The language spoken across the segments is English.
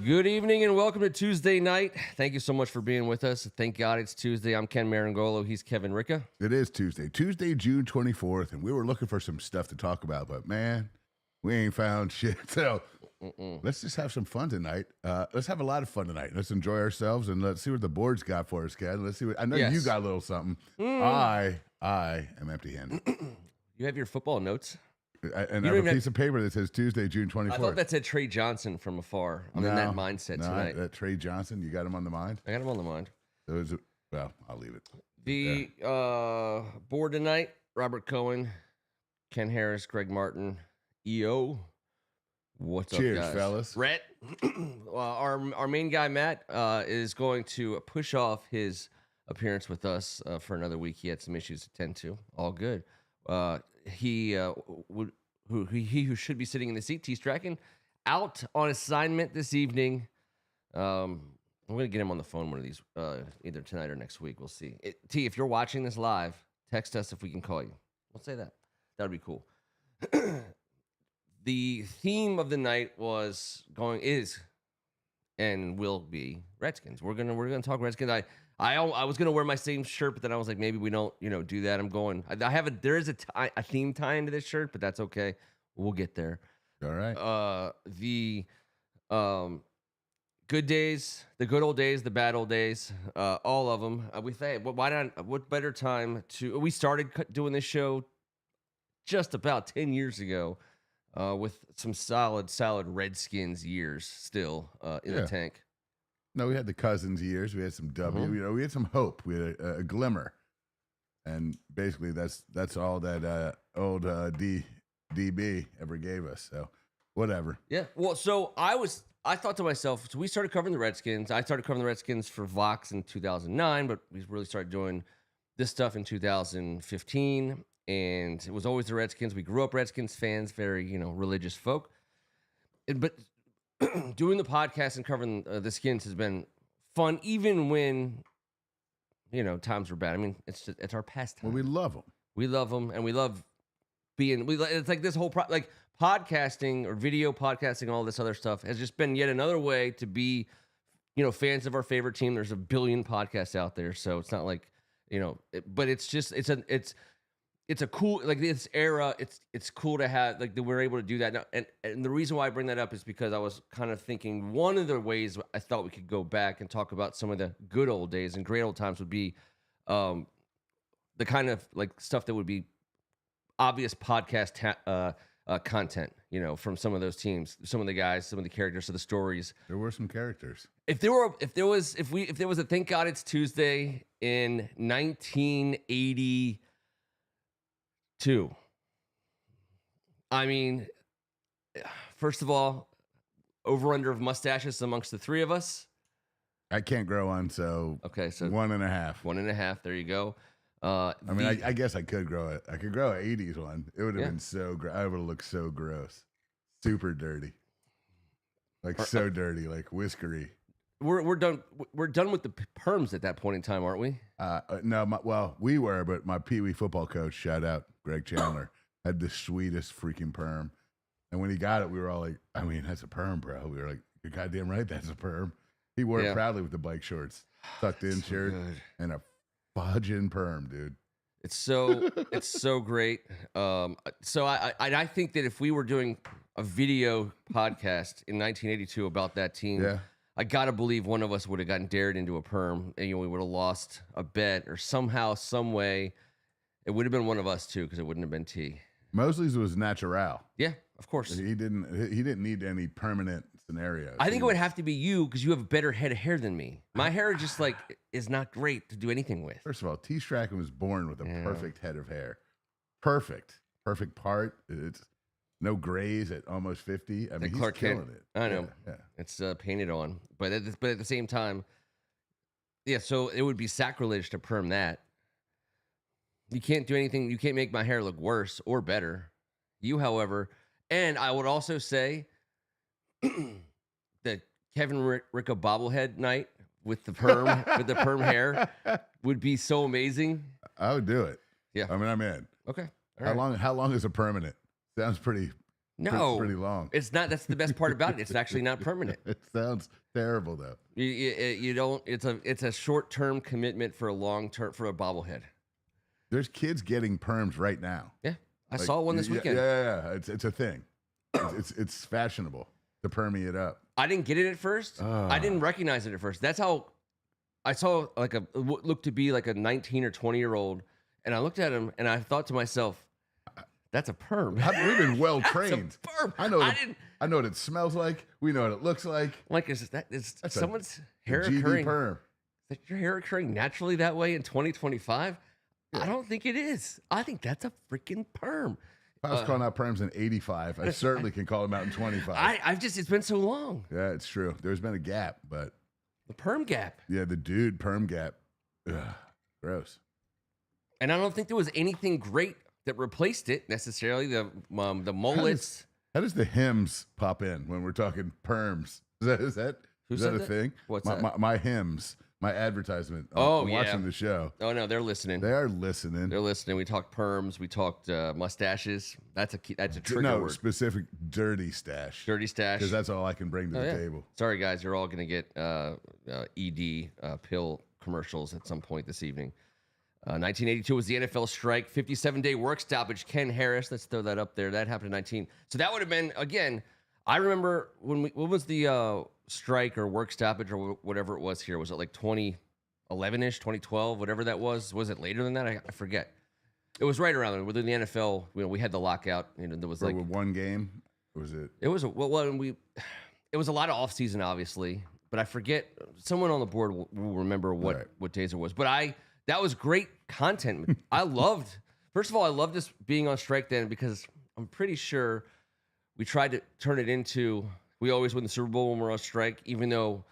Good evening and welcome to Tuesday night. Thank you so much for being with us. Thank God it's Tuesday. I'm Ken Meringolo. He's Kevin Ricca. It is Tuesday, June 24th, and we were looking for some stuff to talk about, but man, we ain't found shit. So let's just have some fun tonight. Let's have a lot of fun tonight. Let's enjoy ourselves and let's see what the board's got for us, Ken. Let's see what I know. Yes. You got a little something. I am empty-handed. You have your football notes? I have a piece of paper that says Tuesday, June 24th. I thought that said Trey Johnson from afar. I'm in that mindset tonight. That Trey Johnson, you got him on the mind? I got him on the mind. Well, I'll leave it. The board tonight, Robert Cohen, Ken Harris, Greg Martin, EO. What's Cheers, up, guys? fellas. Rhett, our main guy, Matt, is going to push off his appearance with us for another week. He had some issues to tend to. All good. He who should be sitting in the seat, T. Strachan, out on assignment this evening. I'm going to get him on the phone one of these, either tonight or next week. We'll see. T, if you're watching this live, text us if we can call you. We'll say that. That would be cool. The theme of the night is and will be Redskins. We're gonna talk Redskins. I was gonna wear my same shirt, but then I was like, maybe we don't, do that. I'm going. There is a theme tie into this shirt, but that's okay. We'll get there. All right. The good days, the good old days, the bad old days, all of them. We think, why not? What better time to? We started doing this show just about 10 years ago, with some solid Redskins years still in the tank. No, we had the Cousins years. We had some W. We had some hope. We had a glimmer, and basically that's all that old DB ever gave us. So whatever. Yeah. Well, so I thought to myself. So we started covering the Redskins. I started covering the Redskins for Vox in 2009, but we really started doing this stuff in 2015, and it was always the Redskins. We grew up Redskins fans, very religious folk, but doing the podcast and covering the Skins has been fun, even when times were bad. I mean, it's our pastime. Well, we love them. We love them, and we love being. It's like this whole podcasting or video podcasting, all this other stuff has just been yet another way to be, fans of our favorite team. There's a billion podcasts out there, so it's not like but it's just it's a cool, this era. It's cool to have that we're able to do that now. And the reason why I bring that up is because I was kind of thinking one of the ways I thought we could go back and talk about some of the good old days and great old times would be the kind of stuff that would be obvious podcast content, from some of those teams, some of the guys, some of the characters, of the stories. There were some characters. If there was a Thank God It's Tuesday in 1982. I mean, first of all, over under of mustaches amongst the three of us. I can't grow one, so okay, so 1.5. 1.5. There you go. I guess I could grow it. I could grow an 80s one. It would have been so I would have looked so gross, super dirty, so dirty, whiskery. We're done. We're done with the perms at that point in time, aren't we? No, we were, but my Pee Wee football coach, shout out Greg Chandler, had the sweetest freaking perm. And when he got it, we were all like, I mean, that's a perm, bro. We were like, you're goddamn right, that's a perm. He wore it proudly with the bike shorts, tucked in shirt, and a fudging perm, dude. It's so great. So I think that if we were doing a video podcast in 1982 about that team, I gotta believe one of us would have gotten dared into a perm, and we would have lost a bet, or somehow, some way, it would have been one of us too, because it wouldn't have been T. Mosley's was natural. Yeah, of course. He didn't need any permanent scenarios. I think it would have to be you, because you have a better head of hair than me. My hair just is not great to do anything with. First of all, T. Strachan was born with a perfect head of hair. Perfect part. It's no grays at almost 50. I mean, he's killing it. I know. Yeah. It's painted on. But at the same time, so it would be sacrilege to perm that. You can't do anything. You can't make my hair look worse or better. You, however, and I would also say that Kevin Ricca bobblehead night with the perm hair would be so amazing. I would do it. Yeah. I mean, I'm in. Okay. All right. How long is a permanent? Sounds pretty No, pretty long. It's not. That's the best part about it. It's actually not permanent. It sounds terrible though. You don't. It's a short term commitment for a long term for a bobblehead. There's kids getting perms right now. Yeah, I saw one this weekend. Yeah. It's a thing. It's fashionable to permy it up. I didn't get it at first. I didn't recognize it at first. That's how I saw like what looked to be like a 19 or 20-year-old, and I looked at him and I thought to myself, "That's a perm." We've been well trained. Perm. I know what it smells like. We know what it looks like. Like is someone's hair GD occurring? perm. Is your hair occurring naturally that way in 2025? I don't think it is. I think that's a freaking perm. If I was calling out perms in 85, I certainly can call them out in 25. It's been so long. Yeah, it's true. There's been a gap, but The perm gap. yeah, the dude perm gap. Ugh, gross. And I don't think there was anything great that replaced it necessarily. The mullets. How does the hymns pop in when we're talking perms? Is that a thing? What's that? My hymns, my advertisement. Oh, I'm watching the show. Oh no, they're listening. They are listening. They're listening. We talked perms. We talked mustaches. That's a trigger no, word. Specific dirty stash. Dirty stash. Because that's all I can bring to the table. Sorry guys, you're all gonna get ED pill commercials at some point this evening. 1982 was the NFL strike, 57-day work stoppage. Ken Harris, let's throw that up there. That happened in 19. So that would have been, again, I remember what was the strike or work stoppage or whatever it was here? Was it like 2011-ish, 2012, whatever that was? Was it later than that? I forget. It was right around there. Within the NFL, we had the lockout. There was like one game. Was it? It was it was a lot of offseason, obviously, but I forget. Someone on the board will remember what days it was. But that was great content. First of all, I loved just being on strike then because I'm pretty sure we tried to turn it into, we always win the Super Bowl when we're on strike, even though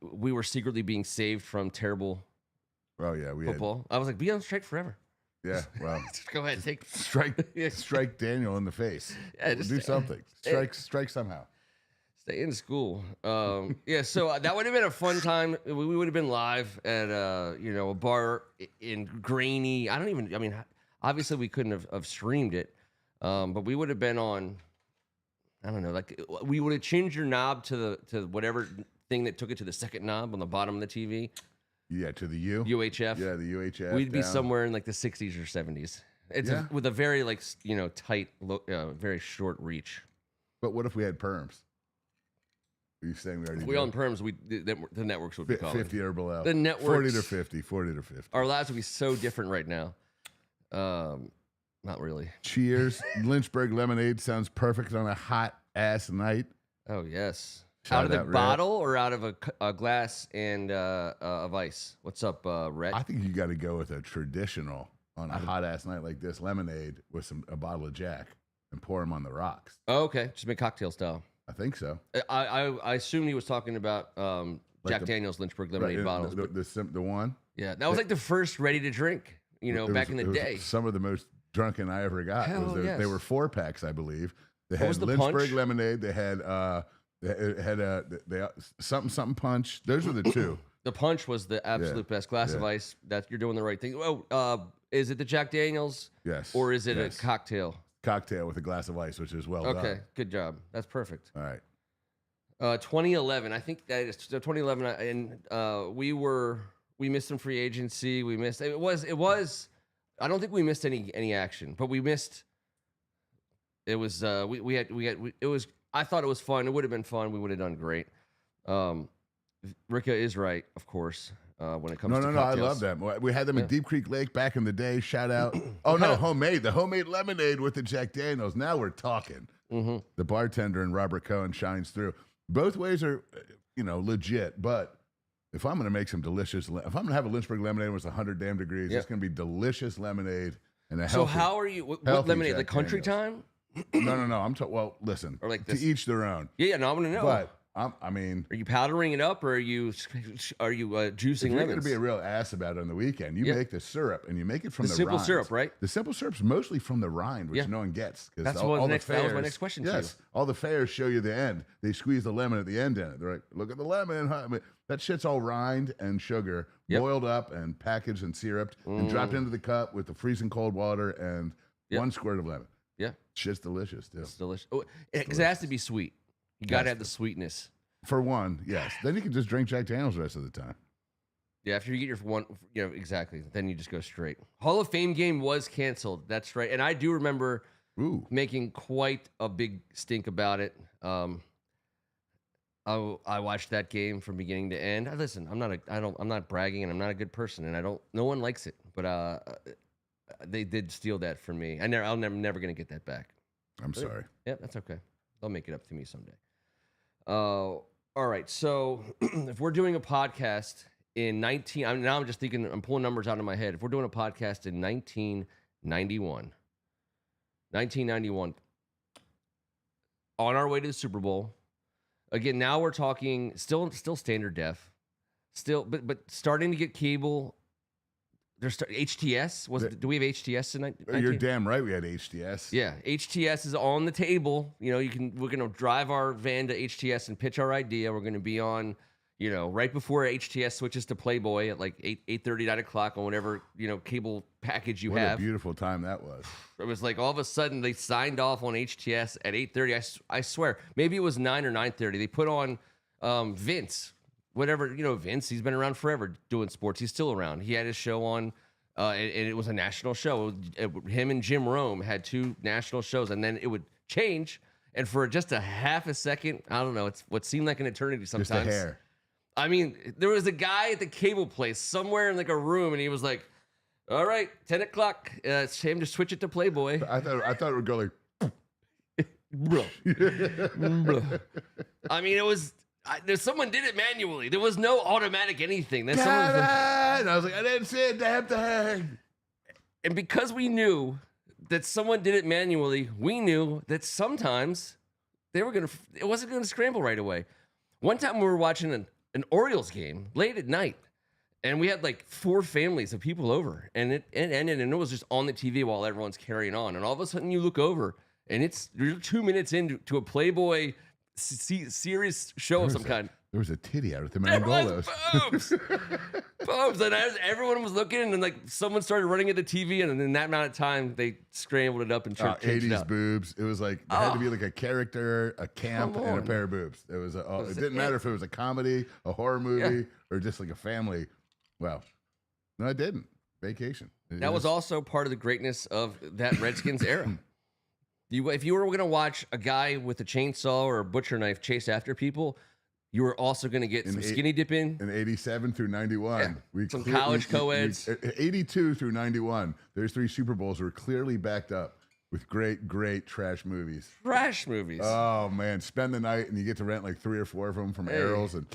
we were secretly being saved from terrible football. I was like, be on strike forever. Yeah, well. Go ahead, strike Daniel in the face. Yeah, just do something. Strike somehow. Stay in school. So that would have been a fun time. We would have been live at a bar in grainy. Obviously we couldn't have streamed it, but we would have been on. I don't know, like we would have changed your knob to whatever thing that took it to the second knob on the bottom of the TV. Yeah, to the U. UHF. Yeah, the UHF. We'd be somewhere in like the 60s or 70s. It's with a very tight, very short reach. But what if we had perms? Are you saying we already? If we own perms, the networks would be calling 50 or below. The networks 40 to 50. Our lives would be so different right now. Not really. Cheers. Lynchburg lemonade sounds perfect on a hot ass night. Oh yes. Out of the bottle or out of a glass and of ice? What's up, Rhett? I think you got to go with a traditional on a hot ass night like this lemonade with a bottle of Jack and pour them on the rocks. Oh, okay, just make cocktail style. I think so. I assumed he was talking about Jack Daniel's Lynchburg lemonade bottles. The one? Yeah, that was like the first ready to drink, back in the day. Some of the most drunken I ever got. They were 4-packs, I believe. They had Lynchburg punch? Lemonade. They had something punch. Those were the two. The punch was the absolute best. Glass of ice. You're doing the right thing. Oh, is it the Jack Daniel's? Yes. Or is it a cocktail? Cocktail with a glass of ice, which is well done. Okay, good job. That's perfect. All right. 2011. I think that is 2011, and we missed some free agency. We missed. It was. I don't think we missed any action, but we missed. It was. We had. It was. I thought it was fun. It would have been fun. We would have done great. Ricca is right, of course. When it comes to cocktails. I love them. We had them at Deep Creek Lake back in the day. Shout out. Oh, no, homemade. The homemade lemonade with the Jack Daniels. Now we're talking. Mm-hmm. The bartender and Robert Cohen shines through. Both ways are, legit. But if I'm going to make some delicious, if I'm going to have a Lynchburg lemonade with 100 damn degrees, it's going to be delicious lemonade and a healthy. So how are you? What lemonade? Like Country Time? No. Well, listen. Or like to each their own. Yeah. No, I want to know. But I mean, are you powdering it up, or are you juicing lemons? You're going to be a real ass about it on the weekend. You make the syrup, and you make it from the simple rinds. syrup, right? The simple syrup's mostly from the rind, which no one gets. That's all the fairs, that was my next question. Yes, all the fairs show you the end. They squeeze the lemon at the end in it. They're like, "Look at the lemon." I mean, that shit's all rind and sugar, boiled up and packaged and syruped, and dropped into the cup with the freezing cold water and 1 squirt of lemon. Yeah. Shit's delicious, too. It's delicious. Oh, it has to be sweet. You got to have the sweetness. For one, yes. Then you can just drink Jack Daniels the rest of the time. Yeah, after you get your one, exactly. Then you just go straight. Hall of Fame game was canceled. That's right. And I do remember making quite a big stink about it. I watched that game from beginning to end. Listen, I'm not bragging, and I'm not a good person, and no one likes it. But they did steal that from me. I'm never gonna get that back. I'm sorry. Yeah, that's okay. They'll make it up to me someday. All right. So if we're doing a podcast in I'm just thinking, I'm pulling numbers out of my head. If we're doing a podcast in 1991, on our way to the Super Bowl. Again, now we're talking still standard def, but starting to get cable. There's HTS. Do we have HTS tonight? You're damn right. We had HTS. Yeah, HTS is on the table. We're gonna drive our van to HTS and pitch our idea. We're gonna be on, right before HTS switches to Playboy at like 8:30, 9 o'clock on whatever cable package you have. What a beautiful time that was. It was like all of a sudden they signed off on HTS at 8:30. I swear, maybe it was 9 or 9:30. They put on Vince. Whatever, Vince, he's been around forever doing sports. He's still around. He had his show on, and it was a national show. Him and Jim Rome had 2 national shows, and then it would change. And for just a half a second, I don't know, it's what seemed like an eternity sometimes. Just a hair. I mean, there was a guy at the cable place somewhere in like a room, and he was like, all right, 10 o'clock. It's time to switch it to Playboy. I thought it would go like, bro. I mean, it was... someone did it manually. There was no automatic anything. Then I was like, I didn't see it. Damn thing. And because we knew that someone did it manually, we knew that sometimes it wasn't gonna scramble right away. One time we were watching an Orioles game late at night, and we had like 4 families of people over, and it ended, and it was just on the TV while everyone's carrying on. And all of a sudden you look over, and you're 2 minutes into a Playboy series show of some kind. There was a titty out at the Merengolos. Boobs. And everyone was looking, and like someone started running at the TV, and in that amount of time, they scrambled it up and changed 80s it out. boobs. It was like, there had to be like a character, a camp, and a pair of boobs. It was. It didn't matter if it was a comedy, a horror movie, or just like a family. Well, no, it didn't. Vacation. That was also part of the greatness of that Redskins era. If you were going to watch a guy with a chainsaw or a butcher knife chase after people, you were also going to get some skinny dip in 87 through 91. Yeah. Some college co-eds. 82 through 91. There's 3 Super Bowls were clearly backed up with great trash movies. Trash movies. Oh, man. Spend the night, and you get to rent like 3 or 4 of them from Errol's. And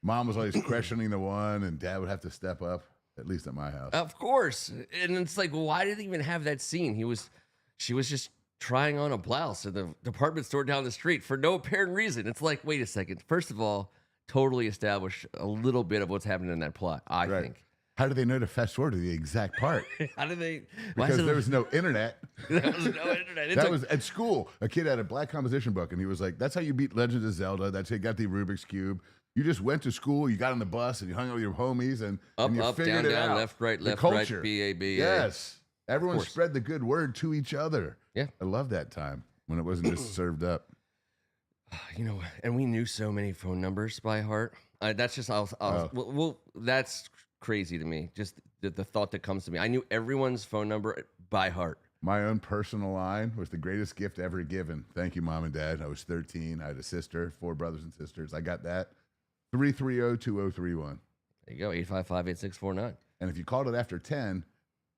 Mom was always questioning the one, and Dad would have to step up, at least at my house. Of course. And it's like, why did they even have that scene? She was just trying on a blouse at the department store down the street for no apparent reason. It's like, wait a second. First of all, totally establish a little bit of what's happening in that plot, I think. How do they know to fast forward to the exact part? How do they? Because there was no internet. There was no internet. That was at school. A kid had a black composition book, and he was like, that's how you beat Legends of Zelda. That's how you got the Rubik's Cube. You just went to school, you got on the bus, and you hung out with your homies, and you figured it out. Left, right, the left, culture. right, B-A-B-A. Yes. Everyone spread the good word to each other. Yeah. I love that time when it wasn't just served up. And we knew so many phone numbers by heart. That's just, that's crazy to me. Just the thought that comes to me. I knew everyone's phone number by heart. My own personal line was the greatest gift ever given. Thank you, Mom and Dad. I was 13. I had a sister, 4 brothers and sisters. I got that. 330-2031. There you go, 855-8649. And if you called it after 10,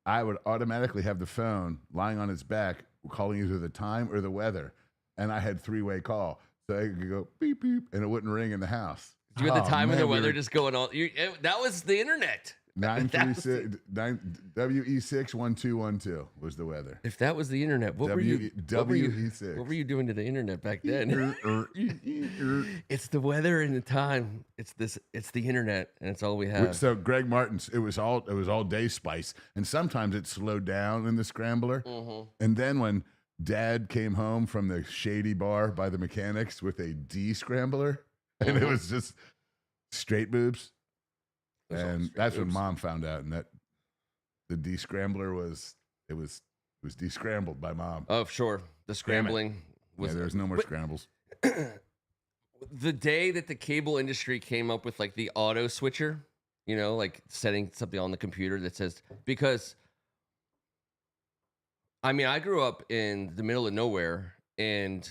I would automatically have the phone lying on its back, calling either the time or the weather. And I had 3-way call. So I could go beep, beep, and it wouldn't ring in the house. You had the time and the weather just going on. That was the internet. 936 WE61212 was the weather. If that was the internet, what were you doing to the internet back then? It's the weather and the time. It's the internet, and it's all we have. So Greg Martin's, it was all day spice, and sometimes it slowed down in the scrambler. Mm-hmm. And then when Dad came home from the shady bar by the mechanics with a D scrambler, and it was just straight boobs. And that's when Mom found out, and that the D scrambler was It was descrambled by mom. Oh, sure. The scrambling was. Yeah, there was no more scrambles. The day that the cable industry came up with like the auto switcher, like setting something on the computer that says, because I mean, I grew up in the middle of nowhere and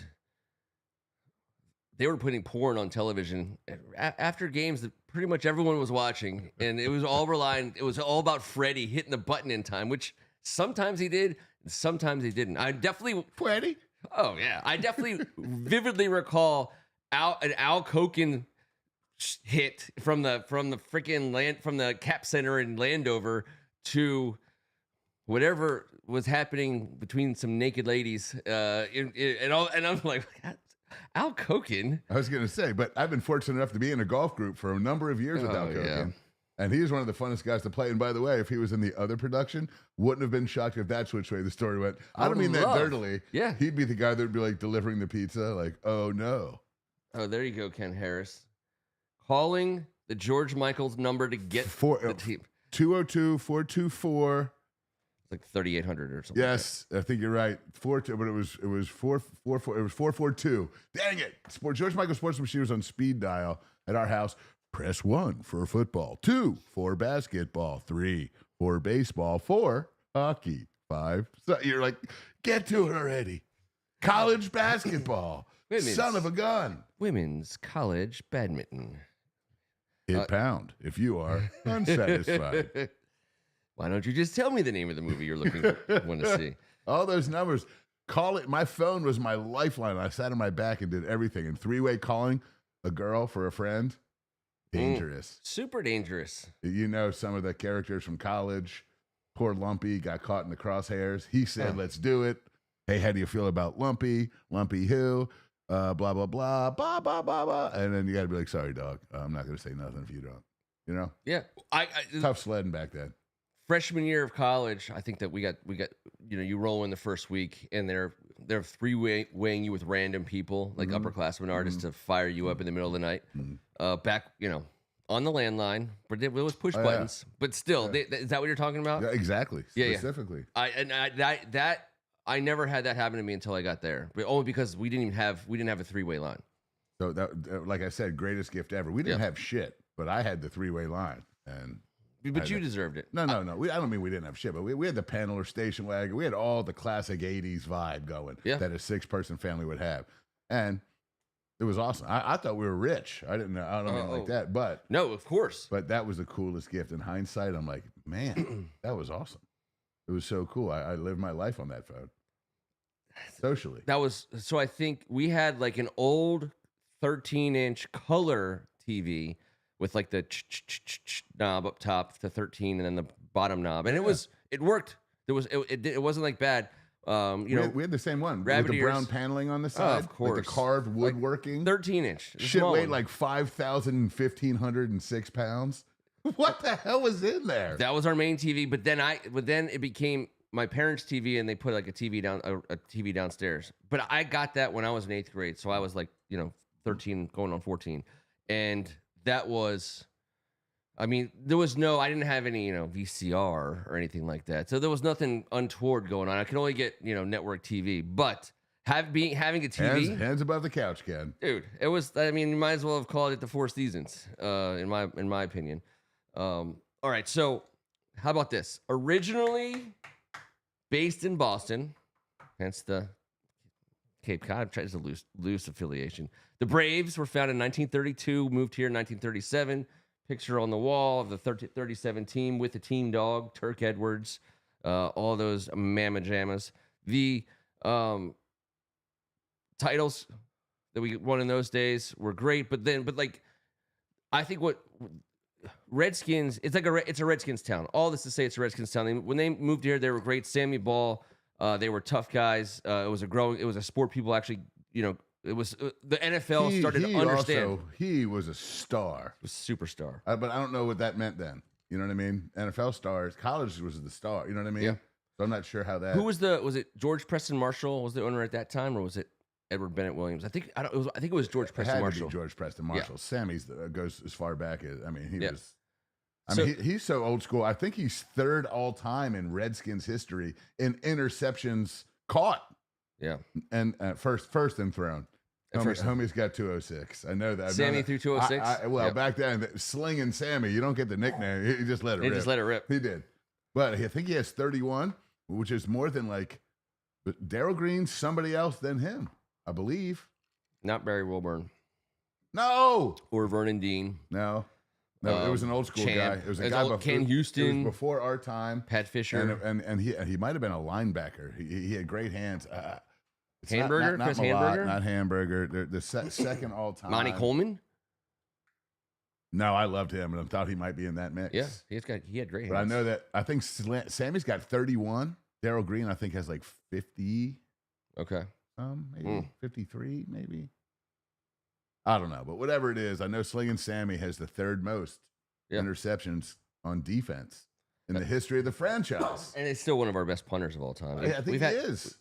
they were putting porn on television after games that pretty much everyone was watching. And it was all about Freddie hitting the button in time, which sometimes he did, and sometimes he didn't. Freddie? Oh, yeah. I definitely vividly recall an Al Koken hit from the freaking from the Cap Center in Landover to whatever was happening between some naked ladies, and I'm like, Al Koken. I was going to say, but I've been fortunate enough to be in a golf group for a number of years with Al Koken. Yeah. And he was one of the funnest guys to play. And by the way, if he was in the other production, wouldn't have been shocked if that's which way the story went. I don't mean that dirtily. Yeah. He'd be the guy that would be like delivering the pizza, like, oh no. Oh, there you go, Ken Harris. Calling the George Michaels number to get the team. 202-424. Like 3,800 or something. Yes, I think you're right. 42, but it was 442. Dang it! George Michael Sports Machine was on speed dial at our house. Press 1 for football, 2 for basketball, 3 for baseball, 4 hockey, 5. So you're like, get to it already. College basketball. Son of a gun. Women's college badminton. Hit pound if you are unsatisfied. Why don't you just tell me the name of the movie you're want to see? All those numbers. Call it. My phone was my lifeline. I sat on my back and did everything. And 3-way calling a girl for a friend, dangerous. Super dangerous. You know some of the characters from college. Poor Lumpy got caught in the crosshairs. He said, let's do it. Hey, how do you feel about Lumpy? Lumpy who? Blah, blah, blah, blah, blah, blah, blah. And then you got to be like, sorry, dog. I'm not going to say nothing if you don't. You know? Yeah. Tough sledding back then. Freshman year of college, I think that we got you roll in the first week and they're 3-weighing you with random people, like upperclassmen artists to fire you up in the middle of the night. Back, on the landline, but it was push buttons. Yeah. But still, is that what you're talking about? Yeah, exactly. Yeah, specifically. I never had that happen to me until I got there, but only because we didn't have a 3-way line. So that, like I said, greatest gift ever. We didn't have shit, but I had the 3-way line, and but you deserved it. No. I don't mean we didn't have shit, but we had the Paneler station wagon. We had all the classic '80s vibe going that a 6-person family would have, and it was awesome. I thought we were rich. I didn't know. I don't mean like that, but no, of course. But that was the coolest gift. In hindsight, I'm like, man, that was awesome. It was so cool. I lived my life on that phone. Socially. That was so. I think we had like an old 13-inch color TV with like the knob up top, the 13, and then the bottom knob, and it worked. It wasn't like bad. We had the same one with the brown paneling on the side, of course, like the carved woodworking, 13-inch. Shit weighed like 1,506 pounds. What the hell was in there? That was our main TV, but then it became my parents' TV, and they put like a TV downstairs. But I got that when I was in 8th grade, so I was like 13 going on 14, and that was, I mean, I didn't have any VCR or anything like that, so there was nothing untoward going on. I could only get network TV, but having a TV, hands above the couch, Ken, dude, it was. I mean, you might as well have called it the Four Seasons, in my opinion. All right, so how about this? Originally based in Boston, hence the Cape Cod. Tries a loose affiliation. The Braves were founded in 1932, moved here in 1937. Picture on the wall of the 37 team with the team dog, Turk Edwards, all those mamma jammas. The titles that we won in those days were great, but I think what Redskins, it's a Redskins town. All this to say, it's a Redskins town. When they moved here, they were great. Sammy Ball, they were tough guys. It was a sport people actually, it was the NFL started to understand. He was a star. He was a superstar. But I don't know what that meant then. You know what I mean? NFL stars. College was the star. You know what I mean? Yeah. So I'm not sure how that. Who was it George Preston Marshall was the owner at that time, or was it Edward Bennett Williams? I think it was George Preston Marshall. George Preston Marshall. Yeah. Sammy's goes as far back as he was I mean, he's so old school. I think he's third all time in Redskins history in interceptions caught. Yeah. And first and thrown. Homie's got 206. I know that. Sammy threw 206? Well, back then, Slinging Sammy, you don't get the nickname. He just let it rip. He just let it rip. He did. But I think he has 31, which is more than like Darryl Green's somebody else than him, I believe. Not Barry Wilburn. No. Or Vernon Dean. No, it was an old school guy. It was a guy before Ken Houston. It was before our time. Pat Fisher. And he might have been a linebacker. He had great hands. Hamburger? Not Chris Malott, Hamburger? not Hamburger. The second all time. Monty Coleman? No, I loved him, and I thought he might be in that mix. Yeah, he had great hands. But I know that I think Sammy's got 31. Darryl Green, I think, has like 50. Okay. Maybe 53, maybe. I don't know, but whatever it is, I know Slinging Sammy has the third most interceptions on defense in the history of the franchise. And it's still one of our best punters of all time. I think he is.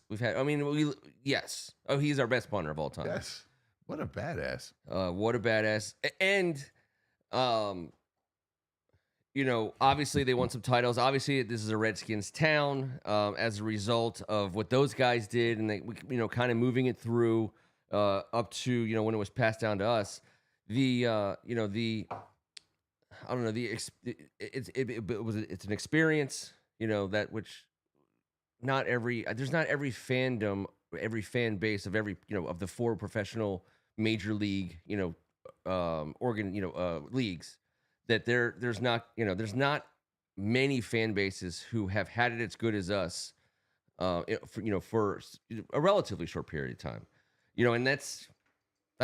Yes. Oh, he's our best punter of all time. Yes. What a badass. What a badass. And, obviously they won some titles. Obviously, this is a Redskins town as a result of what those guys did, and they, kind of moving it through up to when it was passed down to us. It's an experience, that which there's not every fandom, every fan base of every of the four professional major league leagues, that there's not many fan bases who have had it as good as us for a relatively short period of time, and that's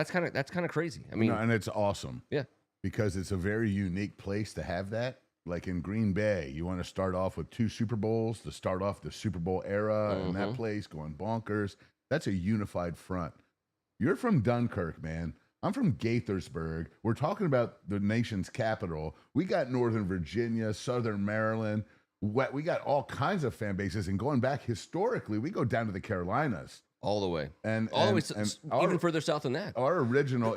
kind of crazy. I mean, and it's awesome. Yeah. Because it's a very unique place to have that. Like in Green Bay, you want to start off with 2 Super Bowls to start off the Super Bowl era in that place, going bonkers. That's a unified front. You're from Dunkirk, man. I'm from Gaithersburg. We're talking about the nation's capital. We got Northern Virginia, Southern Maryland. We got all kinds of fan bases. And going back historically, we go down to the Carolinas. All the way. And even further south than that. Our original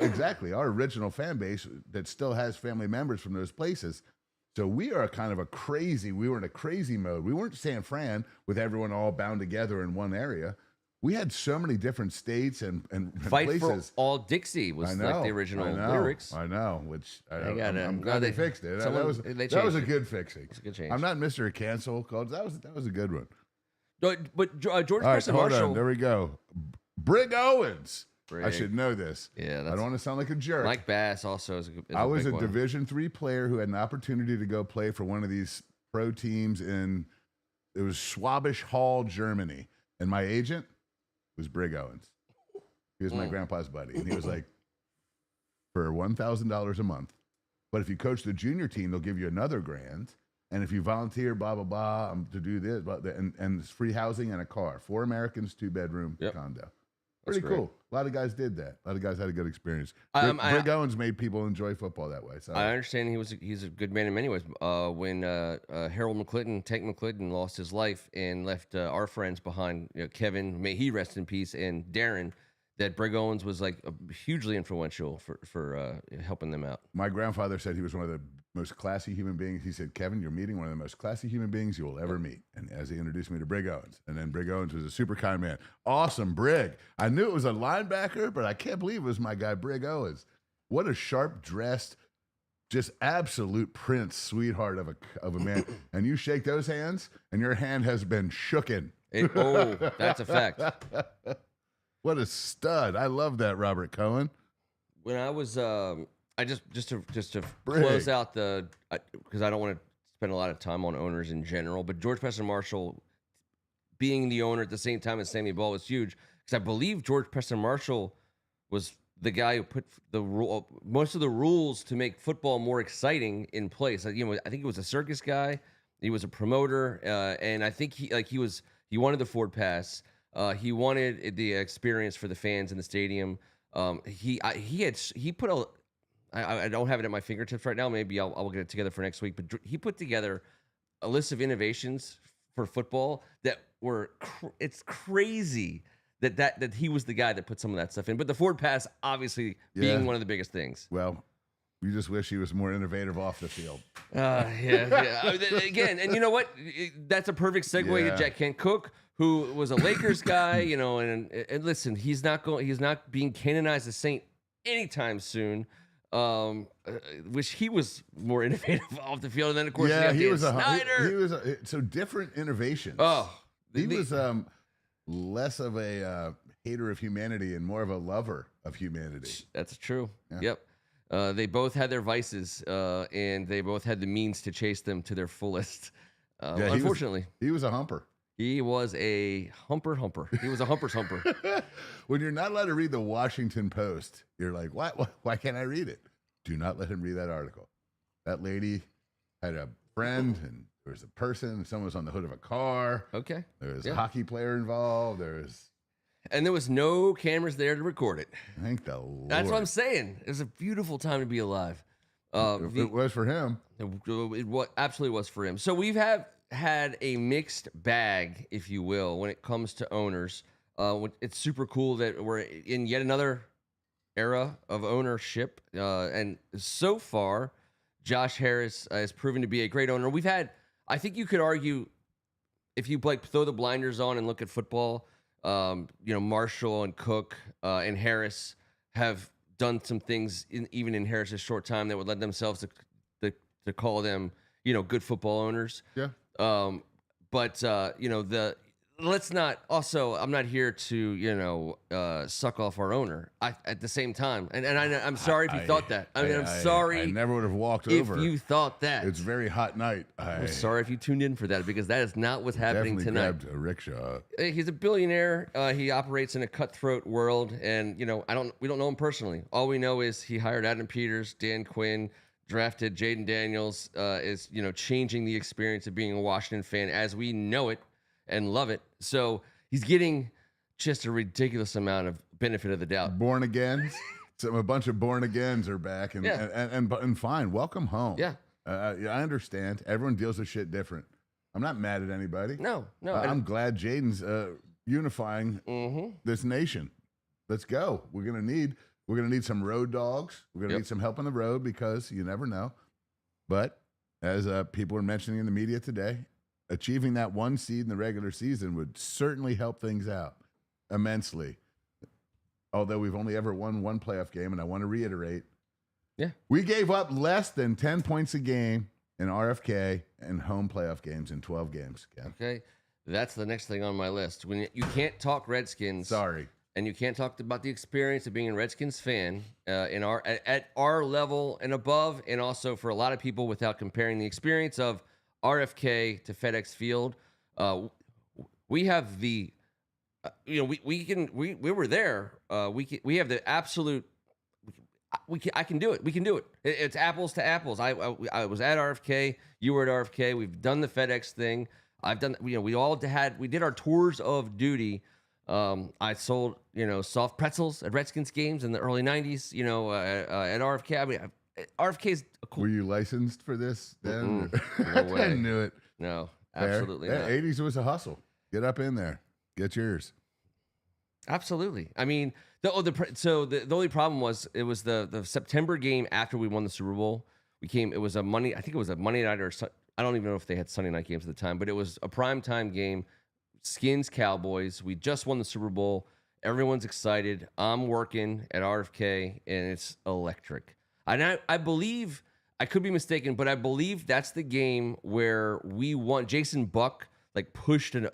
fan base that still has family members from those places. So we are we were in a crazy mode. We weren't San Fran with everyone all bound together in one area. We had so many different states and Fight places. For All Dixie was like the original lyrics. I know, which I'm glad they fixed it. That was a good fixing. It's a good change. I'm not Mr. Cancel, because that was a good one. But George Preston Marshall. There we go. Brig Owens. Brig. I should know this. Yeah, I don't want to sound like a jerk. Mike Bass also is I was a Division III player who had an opportunity to go play for one of these pro teams it was Schwabisch Hall, Germany. And my agent was Brig Owens. He was my grandpa's buddy. And he was like, for $1,000 a month. But if you coach the junior team, they'll give you another $1,000. And if you volunteer, blah, blah, blah, to do this, and it's free housing and a car. 4 Americans, 2-bedroom condo. Pretty cool. A lot of guys did that. A lot of guys had a good experience. Brig Owens made people enjoy football that way. So I understand he's a good man in many ways. When Harold McClinton, Tank McClinton, lost his life and left our friends behind, Kevin, may he rest in peace, and Darren, that Brig Owens was like hugely influential for helping them out. My grandfather said he was one of the most classy human beings. He said, Kevin, you're meeting one of the most classy human beings you will ever meet. And as he introduced me to Brig Owens. And then Brig Owens was a super kind man. Awesome, Brig. I knew it was a linebacker, but I can't believe it was my guy, Brig Owens. What a sharp-dressed, just absolute Prince sweetheart of a man. And you shake those hands, and your hand has been shooken. That's a fact. What a stud. I love that, Robert Cohen. When I was I just to close out because I don't want to spend a lot of time on owners in general, but George Preston Marshall being the owner at the same time as Sammy Ball was huge, because I believe George Preston Marshall was the guy who put most of the rules to make football more exciting in place. I think he was a circus guy, he was a promoter, and I think he wanted the Ford Pass. He wanted the experience for the fans in the stadium. He put I don't have it at my fingertips right now. Maybe I'll get it together for next week. But he put together a list of innovations for football that were it's crazy that he was the guy that put some of that stuff in. But the Ford Pass obviously being one of the biggest things. Well, You just wish he was more innovative off the field. Yeah. Again, and you know what? That's a perfect segue to Jack Kent Cooke, who was a Lakers guy, and listen, he's not being canonized as saint anytime soon. Wish he was more innovative off the field, and then of course he was Snyder. so different innovations. Oh, he was less of a hater of humanity and more of a lover of humanity. That's true. Yeah. Yep. They both had their vices, and they both had the means to chase them to their fullest. Unfortunately, he was a humper. He was a humper. He was a humper's humper. When you're not allowed to read the Washington Post, you're like, why can't I read it? Do not let him read that article. That lady had a friend, and there was a person, someone was on the hood of a car. Okay. There was a hockey player involved. And there was no cameras there to record it. Thank the Lord. That's what I'm saying. It was a beautiful time to be alive. It was for him. It absolutely was for him. So we've had a mixed bag, if you will, when it comes to owners. It's super cool that we're in yet another era of ownership. And so far, Josh Harris has proven to be a great owner. I think you could argue, if you throw the blinders on and look at football, Marshall and Cook and Harris have done some things even in Harris's short time that would lend themselves to call them, good football owners. Yeah. Let's not also, I'm not here to, suck off our owner at the same time. And I'm sorry if you thought that. I'm sorry. I never would have walked if over. you thought that. It's a very hot night. I'm sorry if you tuned in for that, because that is not what's happening tonight. Grabbed a rickshaw. He's a billionaire. He operates in a cutthroat world. And, we don't know him personally. All we know is he hired Adam Peters, Dan Quinn, drafted Jaden Daniels, is, changing the experience of being a Washington fan as we know it and love it. So he's getting just a ridiculous amount of benefit of the doubt. Born again. A bunch of born agains are back and fine. Welcome home. Yeah. I understand. Everyone deals with shit different. I'm not mad at anybody. No. I'm glad Jaden's unifying this nation. Let's go. We're gonna need some road dogs. We're gonna need some help on the road, because you never know. But as people were mentioning in the media today, achieving that 1 seed in the regular season would certainly help things out immensely. Although we've only ever won one playoff game, and I want to reiterate, we gave up less than 10 points a game in RFK and home playoff games in 12 games. Ken. Okay, that's the next thing on my list. When you can't talk Redskins, sorry, and you can't talk about the experience of being a Redskins fan at our level and above, and also for a lot of people without comparing the experience of RFK to FedEx Field. We have the, we were there. We have the absolute. I can do it. We can do it. It's apples to apples. I was at RFK. You were at RFK. We've done the FedEx thing. I've done. We did our tours of duty. I sold soft pretzels at Redskins games in the early '90s. At RFK. I mean, RFK's a cool. Were you licensed for this then? No way. I knew it. No, absolutely not. 80s was a hustle. Get up in there. Get yours. Absolutely. I mean, the only problem was it was the September game after we won the Super Bowl. It was a Monday night, or I don't even know if they had Sunday night games at the time, but it was a primetime game. Skins Cowboys. We just won the Super Bowl. Everyone's excited. I'm working at RFK, and it's electric. And I believe, I could be mistaken, but I believe that's the game where we won. Jason Buck pushed an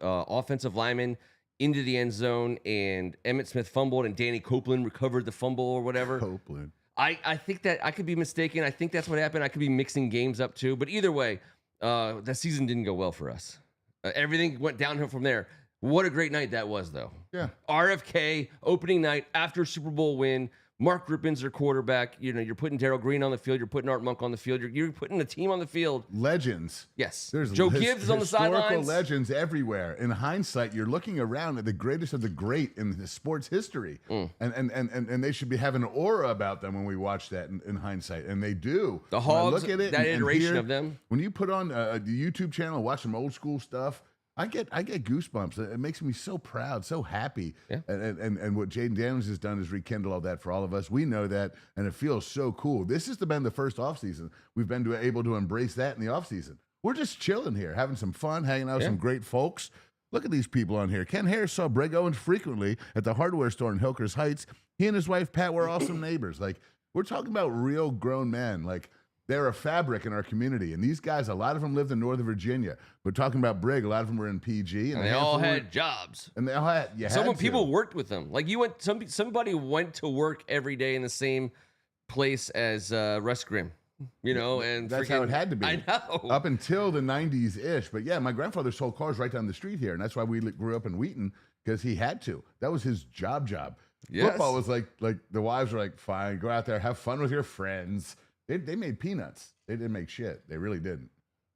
offensive lineman into the end zone, and Emmitt Smith fumbled, and Danny Copeland recovered the fumble or whatever. Copeland. I think that I could be mistaken. I think that's what happened. I could be mixing games up too. But either way, that season didn't go well for us. Everything went downhill from there. What a great night that was, though. Yeah. RFK, opening night after Super Bowl win. Mark Rippon's their quarterback. You're putting Darryl Green on the field. You're putting Art Monk on the field. You're putting a team on the field. Legends. Yes. There's Joe Gibbs is on the sidelines. Historical legends everywhere. In hindsight, you're looking around at the greatest of the great in the sports history. And they should be having an aura about them when we watch that in hindsight. And they do. The Hogs, look at it that iteration and of them. When you put on the YouTube channel and watch some old school stuff, I get goosebumps. It makes me so proud, so happy. Yeah. And what Jaden Daniels has done is rekindle all that for all of us. We know that, and it feels so cool. This has been the first offseason we've been able to embrace that in the offseason. We're just chilling here, having some fun, hanging out with some great folks. Look at these people on here. Ken Harris saw Brink Owens frequently at the hardware store in Hillcrest Heights. He and his wife, Pat, were awesome neighbors. Like, we're talking about real grown men. Like, they're a fabric in our community. And these guys, a lot of them lived in Northern Virginia. We're talking about Brink. A lot of them were in PG. And they all had jobs. And they all had, People worked with them. Like, somebody went to work every day in the same place as Russ Grimm. And that's how it had to be. I know. Up until the 90s-ish. But yeah, my grandfather sold cars right down the street here. And that's why we grew up in Wheaton, because he had to. That was his job. Yes. Football was like the wives were like, fine, go out there, have fun with your friends. They made peanuts. They didn't make shit. They really didn't.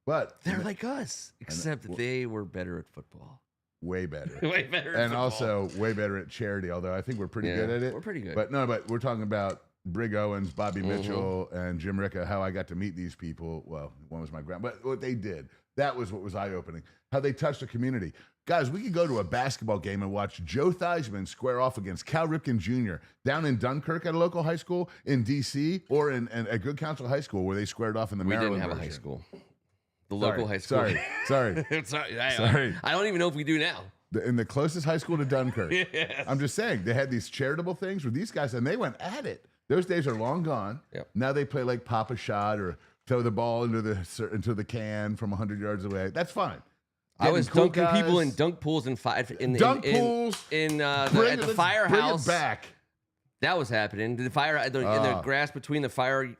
But they're like us, except that they were better at football. Way better. Way better at and football. Also way better at charity, although I think we're pretty good at it. We're pretty good. But we're talking about Brink Owens, Bobby Mitchell, and Jim Ricca, how I got to meet these people. Well, one was my but what they did, that was what was eye-opening. How they touched the community. Guys, we could go to a basketball game and watch Joe Theismann square off against Cal Ripken Jr. down in Dunkirk at a local high school, in D.C., or at Good Counsel High School, where they squared off in the Maryland We didn't have version. a high school. The local high school. Sorry. Sorry. I don't even know if we do now. In the closest high school to Dunkirk. Yes. I'm just saying, they had these charitable things with these guys, and they went at it. Those days are long gone. Yep. Now they play like pop a shot or throw the ball into the can from 100 yards away. That's fine. I was cool dunking guys. people in dunk pools in pools. at the Bring firehouse. it back. That was happening. The fire in the grass between the fire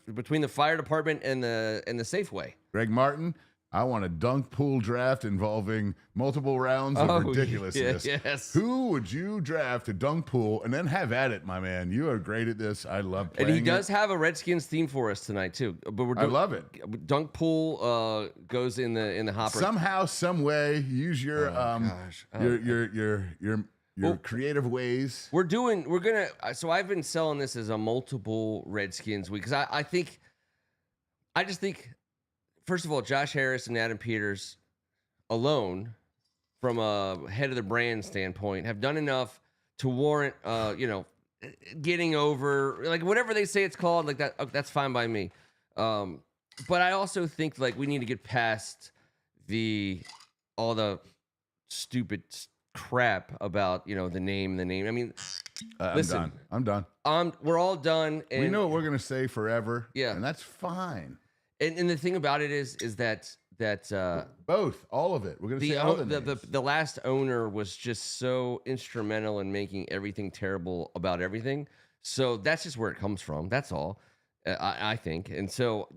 department and the Safeway. Greg Martin, I want a dunk pool draft involving multiple rounds of ridiculousness. Yes. Who would you draft a dunk pool and then have at it, my man? You are great at this. I love playing And he does have a Redskins theme for us tonight too. But I love it. Dunk pool goes in the hopper. Somehow, some way, use your your creative ways. So I've been selling this as a multiple Redskins week because I just think, first of all, Josh Harris and Adam Peters alone, from a head of the brand standpoint, have done enough to warrant, getting over, like, whatever they say it's called, like that. That's fine by me. But I also think, like, we need to get past all the stupid crap about the name. I mean, listen, I'm done. We're all done. And we know what we're gonna say forever. Yeah, and that's fine. And the thing about it is that both, all of it. We're gonna say all the names. The last owner was just so instrumental in making everything terrible about everything. So that's just where it comes from. That's all. I think. And so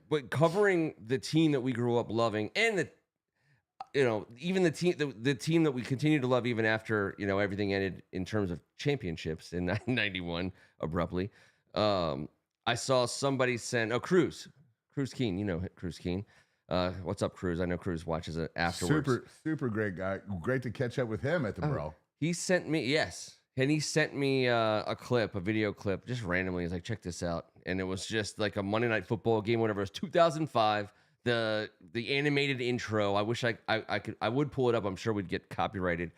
but covering the team that we grew up loving, and even the team that we continue to love even after everything ended in terms of championships in 91 abruptly. I saw somebody send Cruz Keen, Cruz Keen. What's up, Cruz? I know Cruz watches it afterwards. Super great guy. Great to catch up with him at the Bro. He sent me a video clip, just randomly. He's like, check this out, and it was just like a Monday Night Football game, whatever. It was 2005. The animated intro. I wish I would pull it up. I'm sure we'd get copyrighted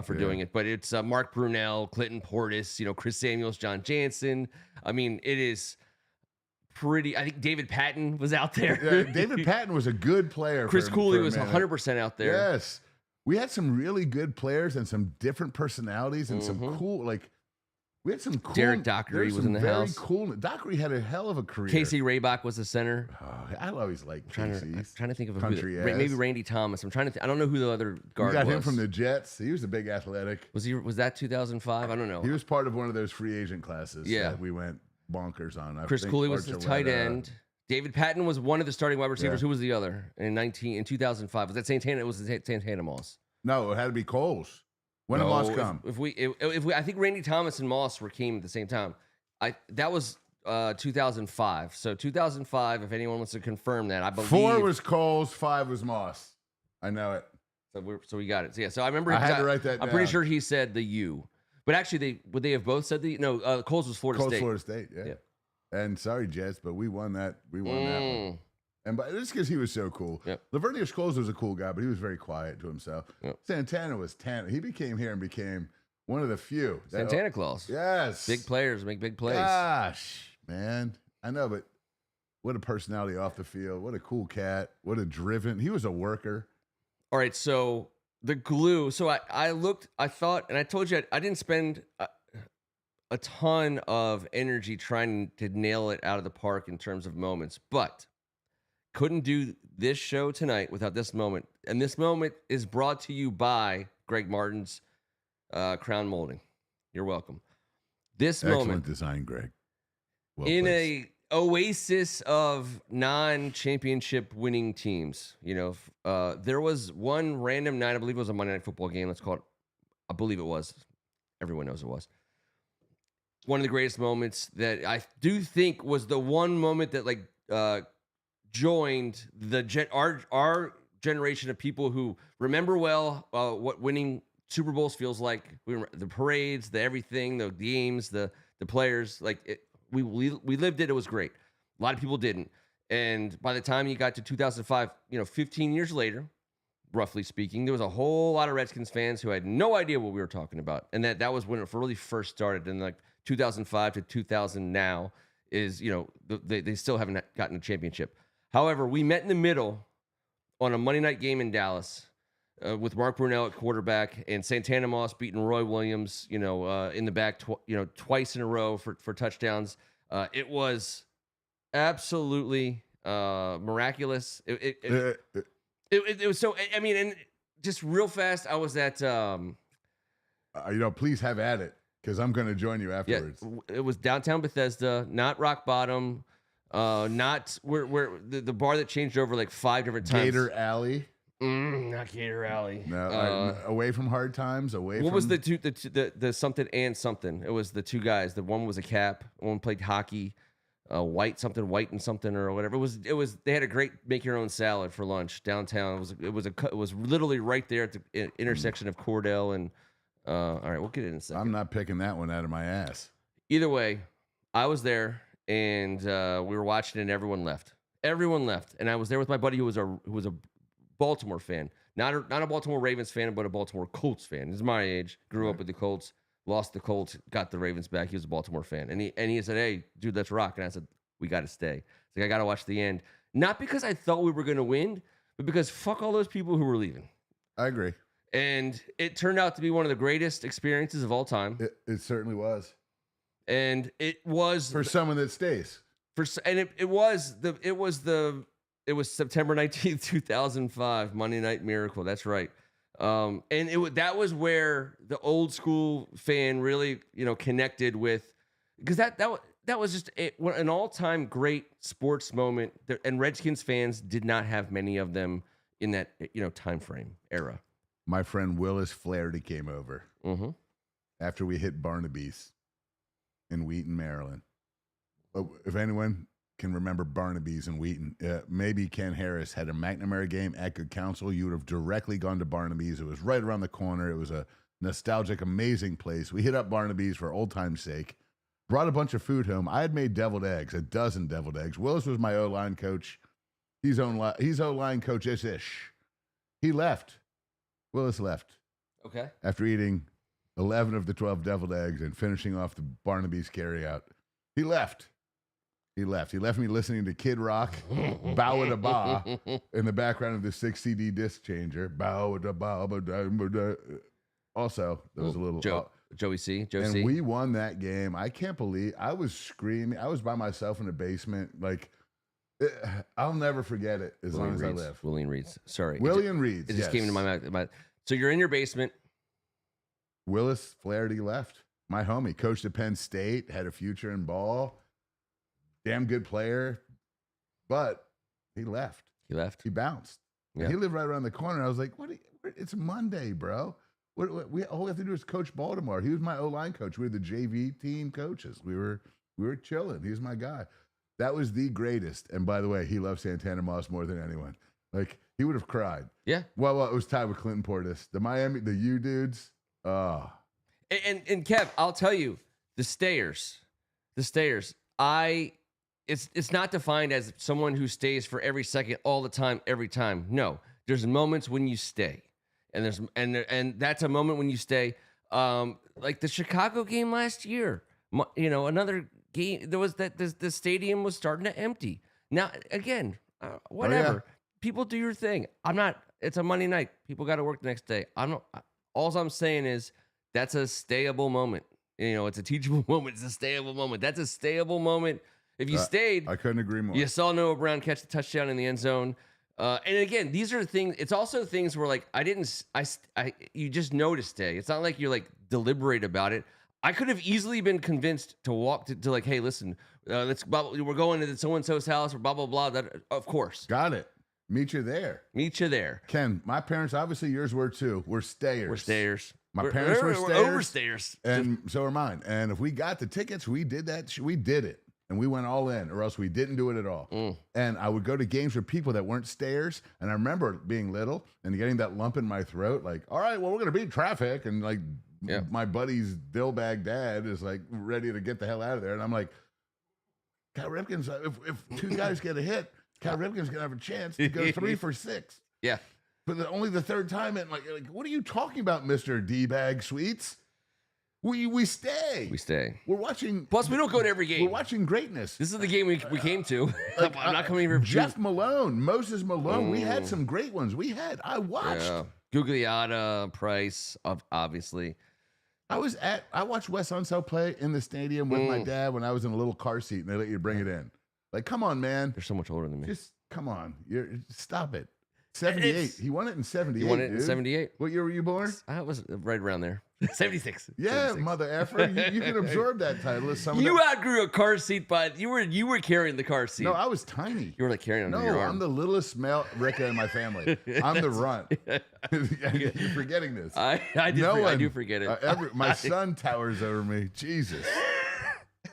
for doing it. But it's Mark Brunell, Clinton Portis, Chris Samuels, John Jansen. I mean, it is pretty. I think David Patton was out there. Yeah, David Patton was a good player. Chris Cooley was 100% out there. Yes. We had some really good players and some different personalities and some cool, we had some cool. Derek Dockery was in the house. Cool. Dockery had a hell of a career. Casey Raybach was the center. Oh, I always liked Casey. I'm trying to think of maybe Randy Thomas. I'm trying to. I don't know who the other guard was. We got him from the Jets. He was a big athletic. Was that 2005? I don't know. He was part of one of those free agent classes. That we went bonkers on. Chris Cooley was the tight end. David Patton was one of the starting wide receivers. Who was the other in 2005? Was that Santana? It was Santana Moss. No, it had to be Coles. When did Moss come? If we, I think Randy Thomas and Moss came at the same time. That was 2005. So 2005. If anyone wants to confirm that, I believe 4 was Coles, 5 was Moss. I know it. So we got it. So yeah. So I remember. I had to write that. I'm pretty sure he said the U, but actually would they have both said the no? Coles was Florida State. Florida State. Yeah. And sorry, Jets, but we won that. We won that one. Just because he was so cool. Yep. Lavernius Coles was a cool guy, but he was very quiet to himself. Yep. Santana was Tana. He became here and became one of the few. Santana Claus. Yes. Big players make big plays. Gosh, man. I know, but what a personality off the field. What a cool cat. What a driven. He was a worker. All right, so the glue. So I thought, and I told you I didn't spend a ton of energy trying to nail it out of the park in terms of moments, but couldn't do this show tonight without this moment. And this moment is brought to you by Greg Martin's Crown Molding. You're welcome. This Excellent moment design, Greg. Well in placed. a oasis of non-championship winning teams. There was one random night, I believe it was a Monday Night Football game. Let's call it, I believe it was. Everyone knows it was. One of the greatest moments that I do think was the one moment that joined our generation of people who remember well what winning Super Bowls feels like. We remember the parades, the everything, the games, the players. We lived it. It was great. A lot of people didn't. And by the time you got to 2005, 15 years later, roughly speaking, there was a whole lot of Redskins fans who had no idea what we were talking about. And that was when it really first started. And 2005 to 2000 now is, they still haven't gotten a championship. However, we met in the middle on a Monday night game in Dallas with Mark Brunell at quarterback and Santana Moss beating Roy Williams, in the back, twice in a row for touchdowns. It was absolutely miraculous. It was so. I mean, and just real fast, I was at. Please have at it because I'm going to join you afterwards. Yeah, it was downtown Bethesda, not Rock Bottom, not where the bar that changed over 5 different times. Gator Alley. Not Gator Alley. No, away from hard times. What was the something and something? It was the two guys. The one was a cap. One played hockey. White and something or whatever. It was. They had a great make your own salad for lunch downtown. It was literally right there at the intersection of Cordell and. All right, we'll get it in a second. I'm not picking that one out of my ass. Either way, I was there and we were watching it and everyone left. And I was there with my buddy who was a Baltimore fan, not a Baltimore Ravens fan, but a Baltimore Colts fan. He's my age, grew up with the Colts, lost the Colts, got the Ravens back. He was a Baltimore fan, and he said, "Hey, dude, let's rock." And I said, "We got to stay." It's I got to watch the end, not because I thought we were going to win, but because fuck all those people who were leaving. I agree, and it turned out to be one of the greatest experiences of all time. It certainly was, and it was for someone that stays. It was September 19th, 2005, Monday Night Miracle. That's right. And that was where the old school fan really, connected with, because that was just an all-time great sports moment. And Redskins fans did not have many of them in that, time frame era. My friend Willis Flaherty came over after we hit Barnaby's in Wheaton, Maryland. If anyone can remember Barnaby's in Wheaton, maybe Ken Harris had a McNamara game at Good Counsel. You would have directly gone to Barnaby's. It was right around the corner. It was a nostalgic, amazing place. We hit up Barnaby's for old time's sake. Brought a bunch of food home. I had made deviled eggs, a dozen deviled eggs. Willis was my O-line coach. He's O-line coach-ish. He left. Willis left. Okay. After eating 11 of the 12 deviled eggs and finishing off the Barnaby's carryout. He left. He left me listening to Kid Rock, Bow da Ba, in the background of the 6 CD disc changer. Bow da ba ba da ba da. Also, there was a little Joey C. And we won that game. I can't believe I was screaming. I was by myself in the basement. I'll never forget it as long as I live. William Reed's. Sorry. William Reed's. It just came into my mind. So you're in your basement. Willis Flaherty left. My homie, coached at Penn State, had a future in ball. Damn good player, but he left. He bounced. Yeah. He lived right around the corner. I was like, "What? It's Monday, bro. All we have to do is coach Baltimore." He was my O-line coach. We were the JV team coaches. We were chilling. He was my guy. That was the greatest. And by the way, he loved Santana Moss more than anyone. He would have cried. Yeah. Well, it was tied with Clinton Portis. The U dudes. Oh. And Kev, I'll tell you, the Stayers. it's not defined as someone who stays for every second, all the time, every time. No, there's moments when you stay, and that's a moment when you stay. Like the Chicago game last year, another game. There was the stadium was starting to empty. Now again, whatever. People do your thing. I'm not. It's a Monday night. People got to work the next day. I'm not. All I'm saying is that's a stayable moment. It's a teachable moment. It's a stayable moment. That's a stayable moment. If you stayed, I couldn't agree more. You saw Noah Brown catch the touchdown in the end zone. And again, these are things. It's also things where like you just know to stay. It's not like you're like deliberate about it. I could have easily been convinced to walk to like, hey, listen, we're going to so and so's house or blah blah blah. That of course, got it. Meet you there. Meet you there. Ken, my parents, obviously yours were too. We're stayers. We're stayers. My parents were stayers. We're overstayers. And so are mine. And if we got the tickets, we did that. We did it. And we went all in, or else we didn't do it at all. And I would go to games with people that weren't stayers. And I remember being little and getting that lump in my throat, like, all right, well, we're going to beat traffic. And like my buddy's dillbag dad is like ready to get the hell out of there. And I'm like, Cal Ripken's, if two guys get a hit, Cal Ripken's going to have a chance to go 3 for 6. Yeah. But only the third time. And like, what are you talking about, Mr. D-Bag Sweets? We stay. We stay. We're watching. Plus, we don't go to every game. We're watching greatness. This is the game we came to. I'm not coming here for Jeff Malone, Moses Malone. We had some great ones. I watched. Yeah. Gugliotta, Price, obviously. I watched Wes Unseld play in the stadium with my dad when I was in a little car seat, and they let you bring it in. Like, come on, man. They're so much older than me. Just come on. Stop it. 78. He won it in 78. He won it in 78. What year were you born? I was right around there. 76. Yeah, 76. mother effer. You can absorb that title as someone. You outgrew a car seat, but you were carrying the car seat. No, I was tiny. You were like carrying under your arm. I'm the littlest male Ricca in my family. I'm the runt. You're forgetting this. I do forget it. My son towers over me. Jesus.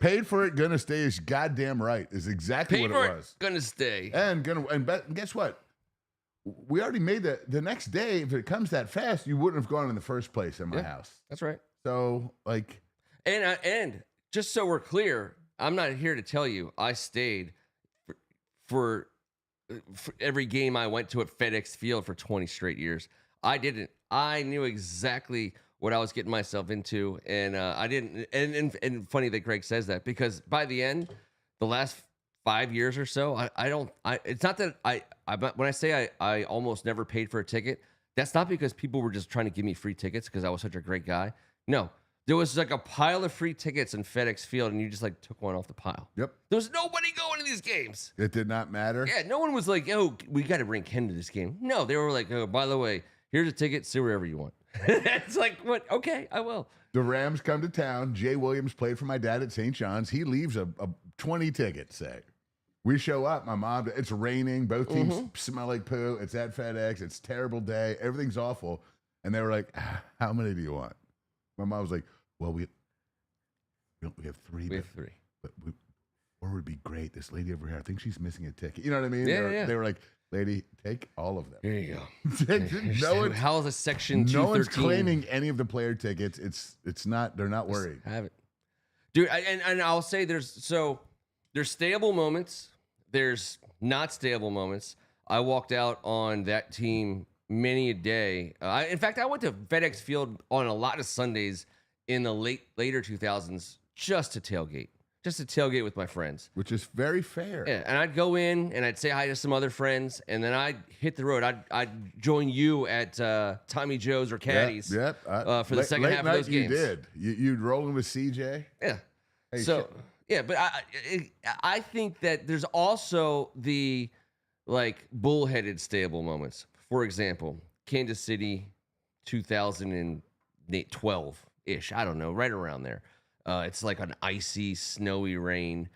Paid for it, gonna stay is goddamn right. Is exactly what it was. Gonna stay. And guess what? We already made the next day. If it comes that fast, you wouldn't have gone in the first place in my house. That's right. So like, and just so we're clear, I'm not here to tell you I stayed for every game I went to at FedEx Field for 20 straight years. I didn't. I knew exactly what I was getting myself into, and I didn't. And funny that Greg says that, because by the end, the last 5 years or so, I don't. It's not that when I say I almost never paid for a ticket, that's not because people were just trying to give me free tickets because I was such a great guy. No, there was like a pile of free tickets in FedEx Field, and you just like took one off the pile. Yep. There was nobody going to these games. It did not matter. Yeah, no one was like, "Oh, we got to bring Ken to this game." No, they were like, "Oh, by the way, here's a ticket. Sit wherever you want." It's like, what? Okay, I will. The Rams come to town. Jay Williams played for my dad at St. John's. He leaves a 20 tickets, say. We show up. My mom, it's raining. Both teams smell like poo. It's at FedEx. It's a terrible day. Everything's awful. And they were like, how many do you want? My mom was like, well, we have 3. We have 3. But 4 would be great. This lady over here, I think she's missing a ticket. You know what I mean? Yeah, They were like, lady, take all of them. There you go. How is a section 213? No one's claiming any of the player tickets. It's not. They're not worried. Just have it, dude. And I'll say there's stable moments. There's not stable moments. I walked out on that team many a day. In fact, I went to FedEx Field on a lot of Sundays in the later 2000s just to tailgate with my friends. Which is very fair. Yeah, and I'd go in and I'd say hi to some other friends, and then I'd hit the road. I'd join you at Tommy Joe's or Caddy's for the second half of those games. You did. You'd roll in with CJ? Yeah. Hey, so... Yeah, but I think that there's also the like bullheaded stable moments. For example, Kansas City 2012-ish. I don't know, right around there. It's like an icy, snowy rain.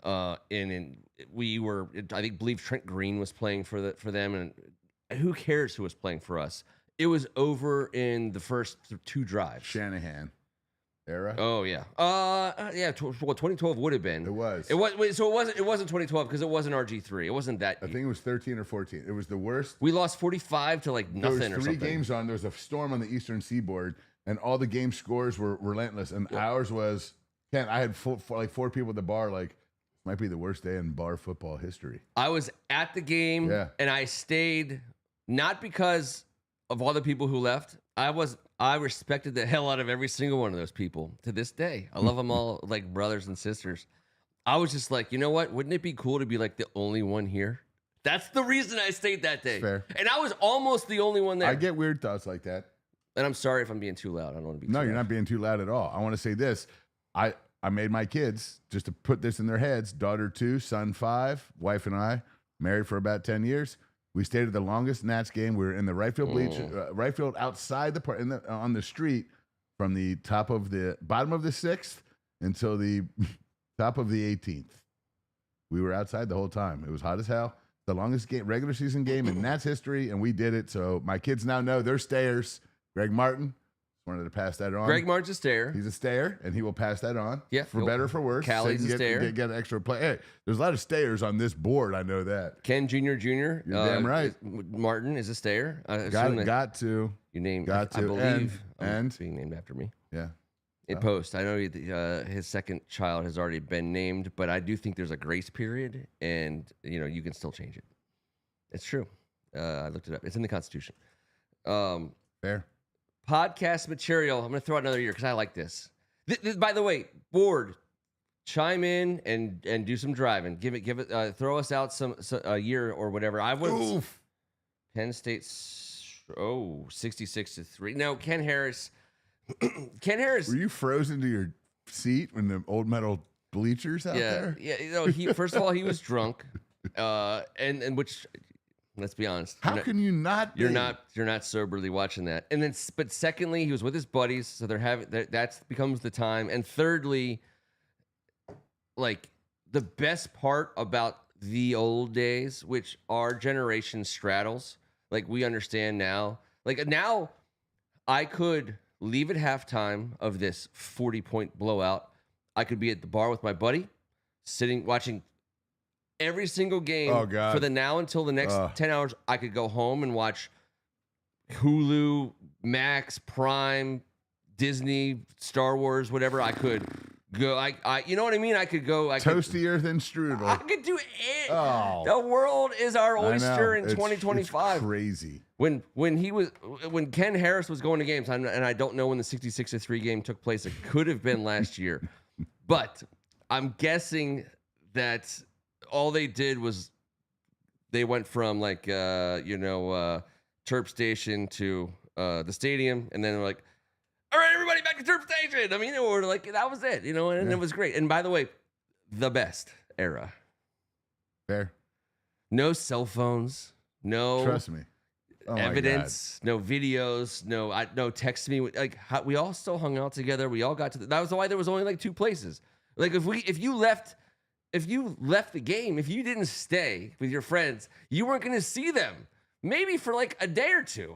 And I believe Trent Green was playing for them, and who cares who was playing for us? It was over in the first 2 drives. Shanahan era. Oh yeah. 2012 would have been. It was. So it wasn't 2012 because it wasn't RG3. It wasn't that. I think it was 13 or 14. It was the worst. We lost 45 to like nothing there was or 3 something. games on. There was a storm on the Eastern Seaboard, and all the game scores were relentless. And ours was, Ken, I had 4 people at the bar like, Might be the worst day in bar football history. I was at the game, and I stayed not because of all the people who left. I respected the hell out of every single one of those people to this day. I love them all like brothers and sisters. I was just like, you know what? Wouldn't it be cool to be like the only one here? That's the reason I stayed that day. Fair. And I was almost the only one there. I get weird thoughts like that. And I'm sorry if I'm being too loud. I don't want to be too No, loud. you're not being too loud at all. I want to say this. I made my kids, just to put this in their heads, daughter 2, son 5, wife and I, married for about 10 years. We stayed at the longest Nats game. We were in the right field right field outside the park, on the street, from the bottom of the 6th until the top of the 18th. We were outside the whole time. It was hot as hell. The longest regular season game in Nats history, and we did it. So my kids now know they're stayers. Greg Martin wanted to pass that on. Greg Martin's a stayer. He's a stayer, and he will pass that on. Yeah, for better or for worse. Callie's a stayer. Get an extra play. Hey, there's a lot of stayers on this board. I know that. Ken Jr. Jr. You're damn right. Martin is a stayer. Got to. You named. Got to. I believe. And being named after me. Yeah. In post, I know his second child has already been named, but I do think there's a grace period, and you can still change it. It's true. I looked it up. It's in the Constitution. Fair. Podcast material. I'm going to throw out another year because I like this. By the way, board, chime in and do some driving. Give it. Throw us out a year or whatever. I was Penn State. 66-3. No, Ken Harris. Were you frozen to your seat when the old metal bleachers out there? Yeah. He first of all he was drunk, and which, let's be honest. How can you not? You're not soberly watching that. And then, but secondly, he was with his buddies, so that becomes the time. And thirdly, like the best part about the old days, which our generation straddles, like we understand now. Like now, I could leave at halftime of this 40-point blowout. I could be at the bar with my buddy, watching every single game for the now until the next 10 hours. I could go home and watch Hulu, Max, Prime, Disney, Star Wars, whatever. I could go. You know what I mean? I could go. Toastier than strudel. I could do it. The world is our oyster in 2025. It's crazy. When Ken Harris was going to games, and I don't know when the 66-3 game took place. It could have been last year, but I'm guessing that all they did was they went from Terp Station to the stadium, and then they're like, all right, everybody back to Terp Station. I mean, or like that was it, and it was great. And by the way, the best era. Fair. No cell phones. No. Trust me. Evidence, no videos, no text me. Like we all still hung out together. We all got to. That was why there was only like 2 places. Like if you left the game, if you didn't stay with your friends, you weren't going to see them. Maybe for like a day or two.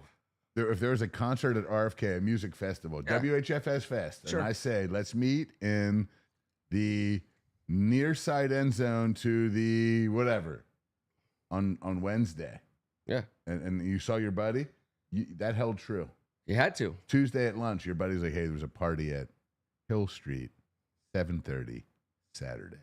If there was a concert at RFK, a music festival, WHFS Fest, and I say let's meet in the near side end zone to the whatever on Wednesday. Yeah. And you saw your buddy, that held true. You had to. Tuesday at lunch, your buddy's like, hey, there was a party at Hill Street, 7:30, Saturday.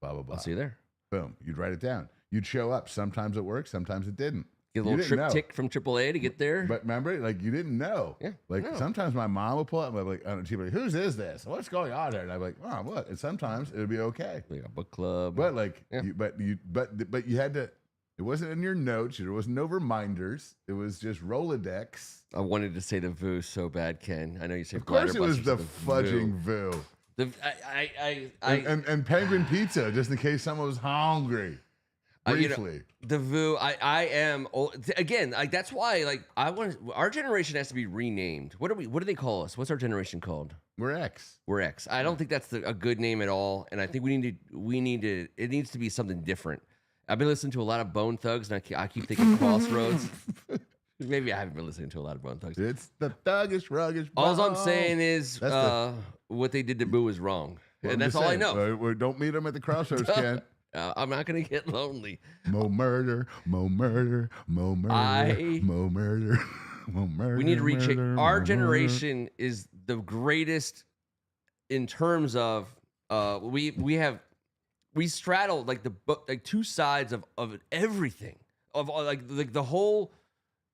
Blah, blah, blah. I'll see you there. Boom. You'd write it down. You'd show up. Sometimes it worked. Sometimes it didn't. Get a little triptych from AAA to get there. But remember, like, you didn't know. Yeah. Like, sometimes my mom would pull up and I'd be like, she'd be like, whose is this? What's going on there? And I'd be like, oh, what? And sometimes it would be okay. Like a book club. But, like, but you had to. It wasn't in your notes. There wasn't no reminders. It was just Rolodex. I wanted to say the VU so bad, Ken. I know you say. Of course, it was the fudging VU. And Penguin Pizza, just in case someone was hungry. Briefly, the VU. I am again. Like that's why. Like I want. Our generation has to be renamed. What do they call us? What's our generation called? We're X. We're X. I don't think that's a good name at all. And I think we need to. It needs to be something different. I've been listening to a lot of Bone Thugs, and I keep thinking Crossroads. Maybe I haven't been listening to a lot of Bone Thugs. It's the thuggish, ruggish. All I'm saying is what they did to Boo is wrong, and that's all I know. Don't meet them at the crossroads, Ken. I'm not gonna get lonely. Mo murder, mo murder, mo murder, mo murder, mo murder. We need to reach our generation is the greatest in terms of we have we straddle like like two sides of everything of like the whole.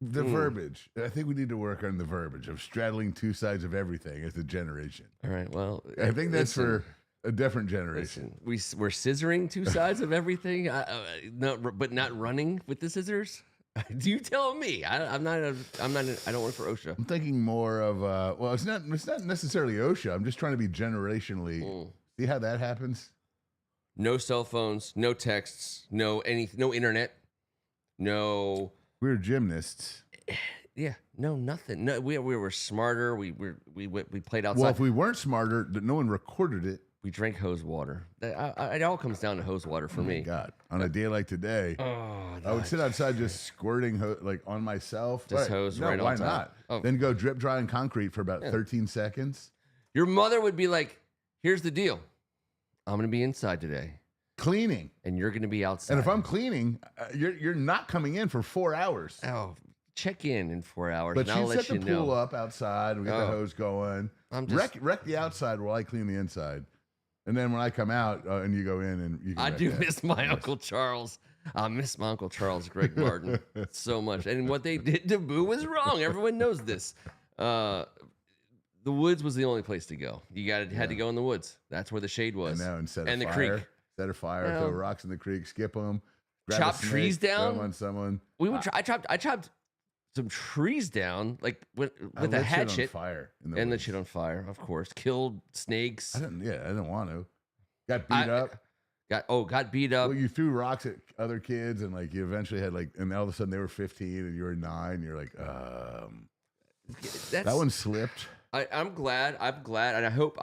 The verbiage. I think we need to work on the verbiage of straddling two sides of everything as a generation. All right. Well, I think that's for a different generation. We're scissoring two sides of everything, but not running with the scissors. Do you tell me? I don't work for OSHA. I'm thinking more of well, it's not necessarily OSHA. I'm just trying to be generationally. See how that happens? No cell phones, no texts, no internet, no. We were gymnasts. Yeah, no, nothing. No, we were smarter. We played outside. Well, if we weren't smarter, no one recorded it. We drank hose water. It all comes down to hose water for me. God, on a day like today, I would sit outside just squirting like on myself. Just hose right on top. Why not? Oh. Then go drip dry in concrete for about 13 seconds. Your mother would be like, "Here's the deal. I'm going to be inside today." Cleaning, and you're going to be outside. And if I'm cleaning, you're not coming in for 4 hours. Oh, check in 4 hours. But and I'll you let set you the know. pool up outside. We get the hose going. I'm just wreck the outside while I clean the inside. And then when I come out and you go in and you I do miss my Uncle Charles. I miss my Uncle Charles, Greg Martin, so much. And what they did to Boo was wrong. Everyone knows this. The woods was the only place to go. You had to go in the woods. That's where the shade was. And the creek. Set a fire, throw rocks in the creek, skip them, chop trees down. Throw them on someone. We would. I chopped some trees down, like with a hatchet. On fire and the shit on fire, of course. Killed snakes. I didn't want to. Got beat up. Got beat up. Well, you threw rocks at other kids, and like you eventually had like, and all of a sudden they were 15 and you were 9. And you're like, that one slipped. I'm glad, and I hope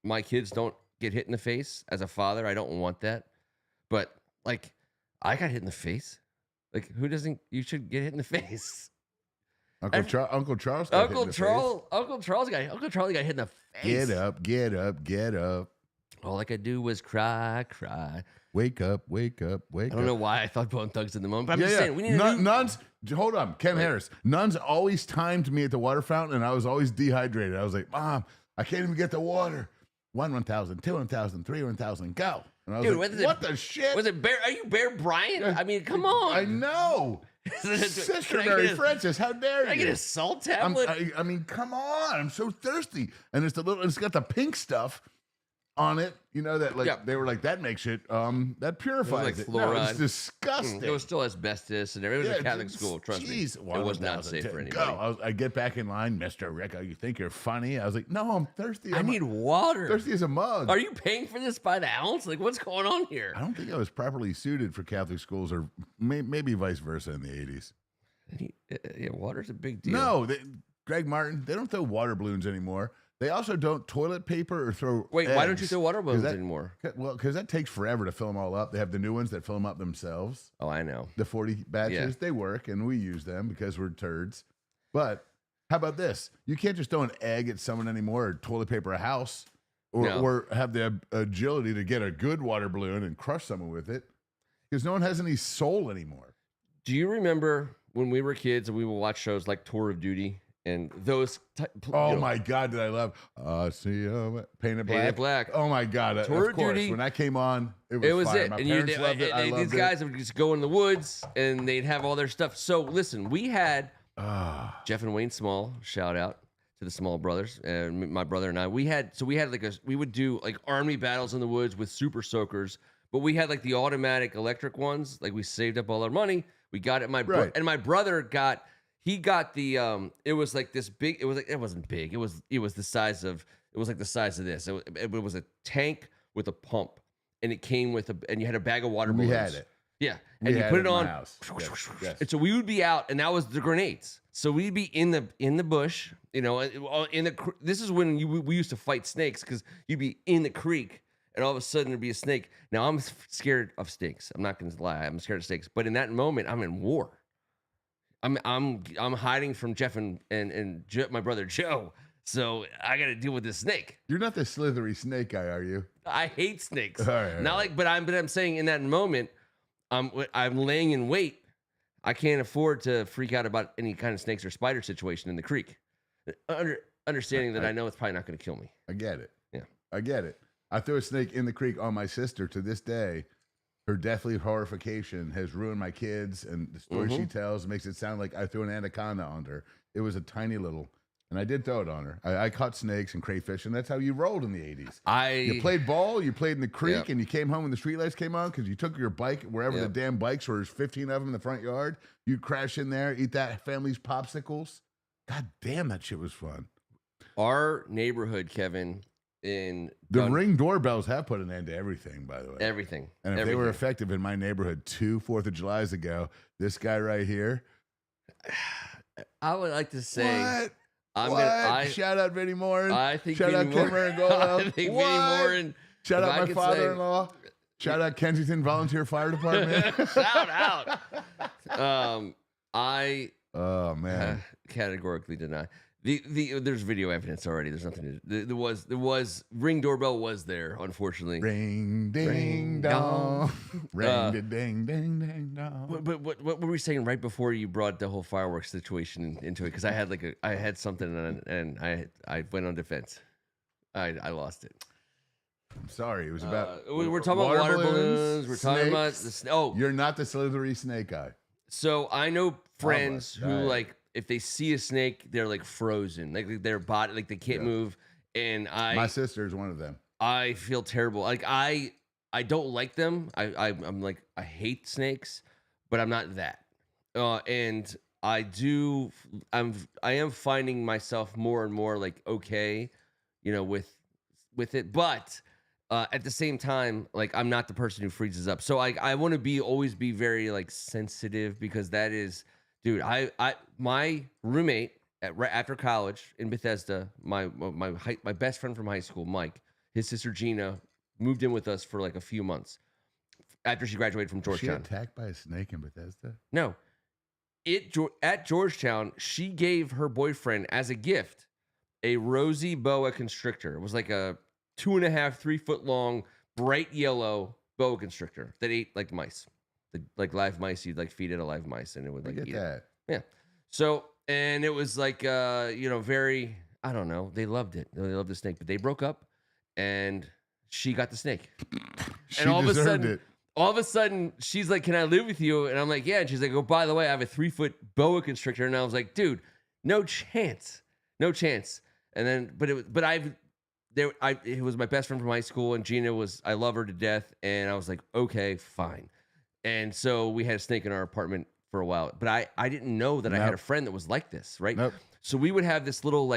my kids don't get hit in the face. As a father, I don't want that. But like, I got hit in the face. Like, who doesn't? You should get hit in the face. Uncle Charles Uncle Charlie got hit in the face. Get up. All I could do was cry. Wake up. I don't know why I thought Bone Thugs in the moment, but I'm just saying we need nuns. Hold on, Ken Harris. Nuns always timed me at the water fountain, and I was always dehydrated. I was like, Mom, I can't even get the water. 1,000, 2 1,000, 3 1,000, go. And I was like, what the shit? Was it Bear? Are you Bear Bryant? I mean, come on. I know. Sister Mary Frances, how dare you? I get a salt tablet? I mean, come on. I'm so thirsty. And it's got the pink stuff on it, you know, that like they were like, that makes it that purifies it. Fluoride. No, it's disgusting. It was still asbestos and everything. It was a Catholic school, trust me. It was not safe for anybody. I get back in line, Mr. Ricca, you think you're funny? I was like, no, I'm thirsty. I need water. Thirsty as a mug. Are you paying for this by the ounce? Like, what's going on here? I don't think I was properly suited for Catholic schools, or maybe vice versa in the 80s. Yeah, water's a big deal. No, Greg Martin, they don't throw water balloons anymore. They also don't toilet paper or throw eggs. Why don't you throw water balloons anymore? Well, because that takes forever to fill them all up. They have the new ones that fill them up themselves. Oh, I know. The 40 batches, they work, and we use them because we're turds. But how about this? You can't just throw an egg at someone anymore, or toilet paper a house, or have the agility to get a good water balloon and crush someone with it, because no one has any soul anymore. Do you remember when we were kids and we would watch shows like Tour of Duty? And those, my God, did I love? See, Painted Black. Oh my God, Tour of course. Duty, when that came on, it was fire. My parents loved it. I loved these guys would just go in the woods and they'd have all their stuff. So listen, we had Jeff and Wayne Small. Shout out to the Small brothers, and my brother and I. We would do like army battles in the woods with super soakers, but we had like the automatic electric ones. Like, we saved up all our money. We got it. My brother got. He got the it was like this big, it wasn't big. It was the size of this. It was a tank with a pump, and it came with and you had a bag of water balloons. We had it. Yeah. And you put it on. Yes. And so we would be out, and that was the grenades. So we'd be in the bush, you know, this is when we used to fight snakes, because you'd be in the creek and all of a sudden there'd be a snake. Now I'm scared of snakes. I'm not going to lie. I'm scared of snakes, but in that moment I'm in war. I'm hiding from Jeff and my brother Joe, so I got to deal with this snake. You're not the slithery snake guy, are you? I hate snakes. All right. But I'm saying in that moment, I'm laying in wait. I can't afford to freak out about any kind of snakes or spider situation in the creek. Understanding that I know it's probably not going to kill me. I get it. Yeah, I get it. I threw a snake in the creek on my sister. To this day, her deathly horrification has ruined my kids, and the story she tells makes it sound like I threw an anaconda on her. It was a tiny little, and I did throw it on her. I caught snakes and crayfish, and that's how you rolled in the 80s. You played ball, you played in the creek, and you came home when the streetlights came on because you took your bike wherever the damn bikes were. There's 15 of them in the front yard. You'd crash in there, eat that family's popsicles. God damn, that shit was fun. Our neighborhood, Kevin, in the Ring doorbells have put an end to everything, by the way. Everything. And if they were effective in my neighborhood 2 4th of Julys ago, this guy right here. I would like to say, what? Shout out Vinny Morin. I think shout out Ken Meringolo. I think Vinny Morin. Shout out my father-in-law. Shout out Kensington Volunteer Fire Department. Shout out. Oh man. Categorically deny. There's video evidence already. There's nothing to there was Ring doorbell was there, unfortunately. Ring ding dong. Ring ding ding ding dong. But what were we saying right before you brought the whole fireworks situation into it? Because I had something and I went on defense. I lost it. I'm sorry. It was about we're talking about water balloons. We're talking about you're not the slithery snake guy. So I know friends who like if they see a snake, they're like frozen, like their body, like they can't move. And my sister is one of them. I feel terrible. Like I don't like them. I'm like I hate snakes, but I'm not that. And I am finding myself more and more like okay, with it, but. At the same time, like I'm not the person who freezes up. So I want to always be very like sensitive because that is, dude. My roommate right after college in Bethesda, my best friend from high school, Mike, his sister Gina, moved in with us for like a few months after she graduated from Georgetown. Was she attacked by a snake in Bethesda? No, at Georgetown, she gave her boyfriend as a gift a rosy boa constrictor. It was like a 2.5, 3 foot long, bright yellow boa constrictor that ate like mice, like live mice. You'd like feed it a live mice, and it would like eat it. Yeah. So and it was like very I don't know. They loved it. They loved the snake, but they broke up, and she got the snake. She and all of a sudden, she's like, "Can I live with you?" And I'm like, "Yeah." And she's like, "Oh, by the way, I have a 3 foot boa constrictor." And I was like, "Dude, no chance, no chance." And then, it was my best friend from high school, and Gina I love her to death, and I was like, okay, fine. And so we had a snake in our apartment for a while, but I didn't know that I had a friend that was like this, right? So we would have this little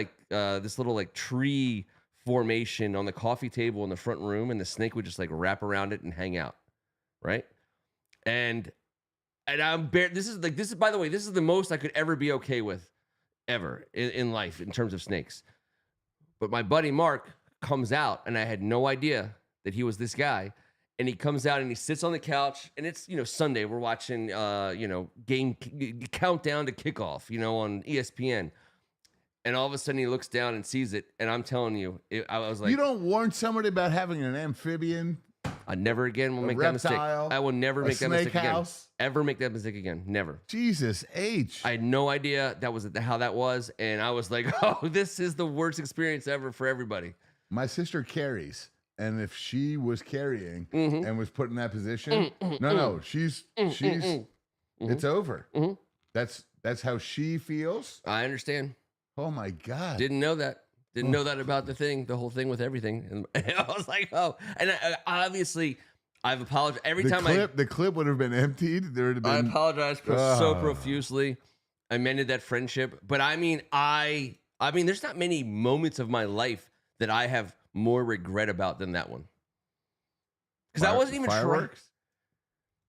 tree formation on the coffee table in the front room, and the snake would just like wrap around it and hang out, right? And this is by the way, this is the most I could ever be okay with ever in life in terms of snakes. But my buddy Mark comes out, and I had no idea that he was this guy. And he comes out and he sits on the couch, and it's Sunday. We're watching game countdown to kickoff, on ESPN. And all of a sudden he looks down and sees it, and I'm telling you, I was like, you don't warn somebody about having an amphibian. I never again will make that mistake. I will never make that mistake again. Ever make that mistake again? Never. Jesus H. I had no idea how that was, and I was like, oh, this is the worst experience ever for everybody. My sister carries, and if she was carrying and was put in that position, she's it's over. That's how she feels. I understand. Oh my God. Didn't know that. Didn't know that about the whole thing with everything. And I was like, oh. And obviously, I've apologized. The clip would have been emptied. There would have been. I apologize so profusely. I mended that friendship. But I mean, there's not many moments of my life that I have more regret about than that one. Because I wasn't even fireworks?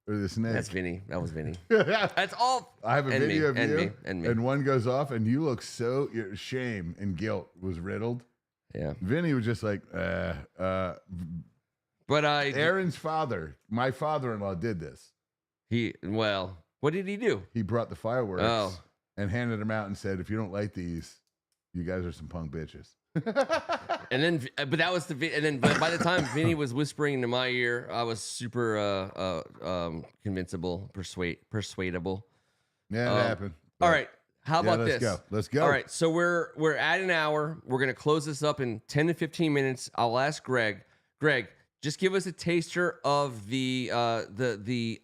Or the snake? That's Vinny. That was Vinny. That's all. I have a video of you, and one goes off, and you look so shame and guilt was riddled. Yeah. Vinny was just like, But Aaron's father, my father-in-law, did this. What did he do? He brought the fireworks and handed them out and said, "If you don't like these, you guys are some punk bitches." And then, but that was by the time Vinny was whispering into my ear, I was super convincible, persuadable. Yeah, it happened. All right, how about this? Let's go. All right, so we're at an hour. We're gonna close this up in 10 to 15 minutes. I'll ask Greg. Greg, just give us a taster of the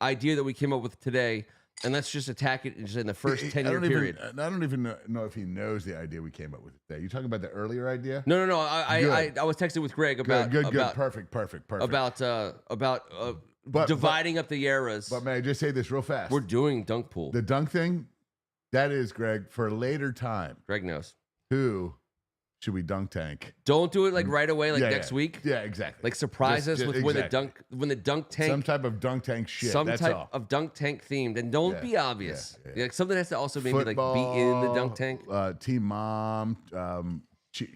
idea that we came up with today, and let's just attack it just in the first 10-year period. I don't even know if he knows the idea we came up with today. You talking about the earlier idea? No. I was texting with Greg about good. Perfect. about dividing up the eras. But may I just say this real fast? We're doing dunk pool. The dunk thing, that is, Greg, for a later time. Greg knows. Who should we dunk tank? Don't do it like right away, like next week. Yeah, exactly. Like surprise us with when the dunk tank. Some type of dunk tank shit. Some type of dunk tank themed, and don't be obvious. Like something has to also maybe Football, like be in the dunk tank. Team mom,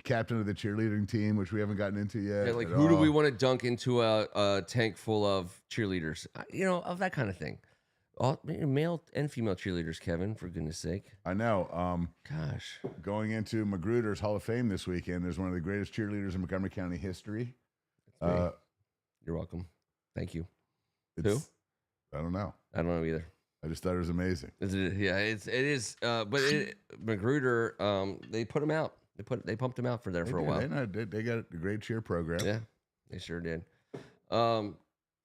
captain of the cheerleading team, which we haven't gotten into yet. Yeah, like who do we want to dunk into a tank full of cheerleaders? Of that kind of thing. All male and female cheerleaders, Kevin, for goodness sake. I know. Gosh. Going into Magruder's Hall of Fame this weekend, there's one of the greatest cheerleaders in Montgomery County history. You're welcome. Thank you. Who? I don't know. I don't know either. I just thought it was amazing. Yeah, it is. But Magruder, they put him out. They pumped him out for a while. They got a great cheer program. Yeah, they sure did.